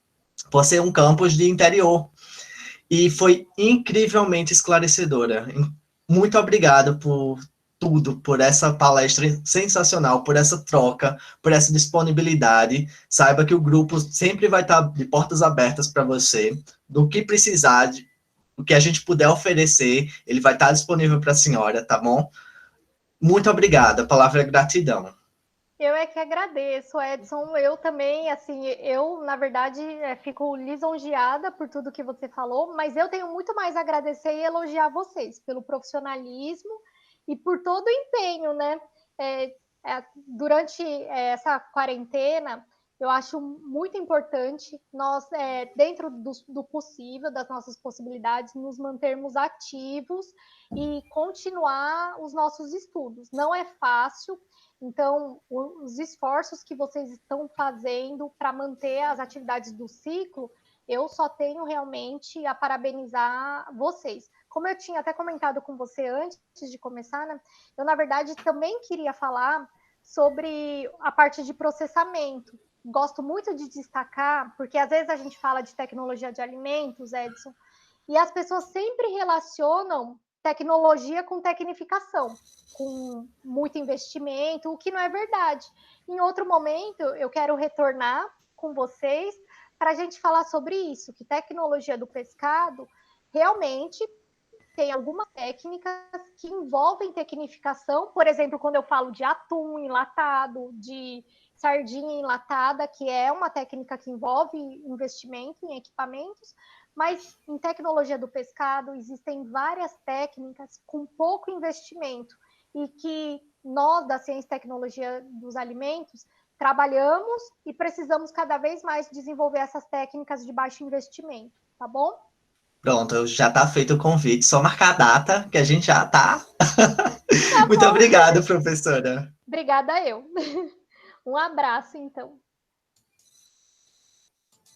por ser um campus de interior. E foi incrivelmente esclarecedora. Muito obrigado por tudo, por essa palestra sensacional, por essa troca, por essa disponibilidade. Saiba que o grupo sempre vai estar de portas abertas para você, do que precisar, do que a gente puder oferecer, ele vai estar disponível para a senhora, tá bom? Muito obrigada, a palavra é gratidão. Eu é que agradeço, Edson. Eu também, assim, eu, na verdade, fico lisonjeada por tudo que você falou, mas eu tenho muito mais a agradecer e elogiar vocês pelo profissionalismo e por todo o empenho, né? Durante essa quarentena, eu acho muito importante nós, dentro do possível, das nossas possibilidades, nos mantermos ativos e continuar os nossos estudos. Não é fácil. Então, os esforços que vocês estão fazendo para manter as atividades do ciclo eu só tenho realmente a parabenizar vocês. Como eu tinha até comentado com você antes de começar, né, eu, na verdade, também queria falar sobre a parte de processamento. Gosto muito de destacar, porque às vezes a gente fala de tecnologia de alimentos, Edson, e as pessoas sempre relacionam tecnologia com tecnificação, com muito investimento, o que não é verdade. Em outro momento, eu quero retornar com vocês para a gente falar sobre isso, que tecnologia do pescado realmente tem algumas técnicas que envolvem tecnificação, por exemplo, quando eu falo de atum enlatado, de sardinha enlatada, que é uma técnica que envolve investimento em equipamentos, mas em tecnologia do pescado existem várias técnicas com pouco investimento e que nós, da ciência e tecnologia dos alimentos, trabalhamos e precisamos cada vez mais desenvolver essas técnicas de baixo investimento, tá bom? Pronto, já está feito o convite, só marcar a data, que a gente já está. Tá Muito bom. obrigado, professora. Obrigada eu. Um abraço, então.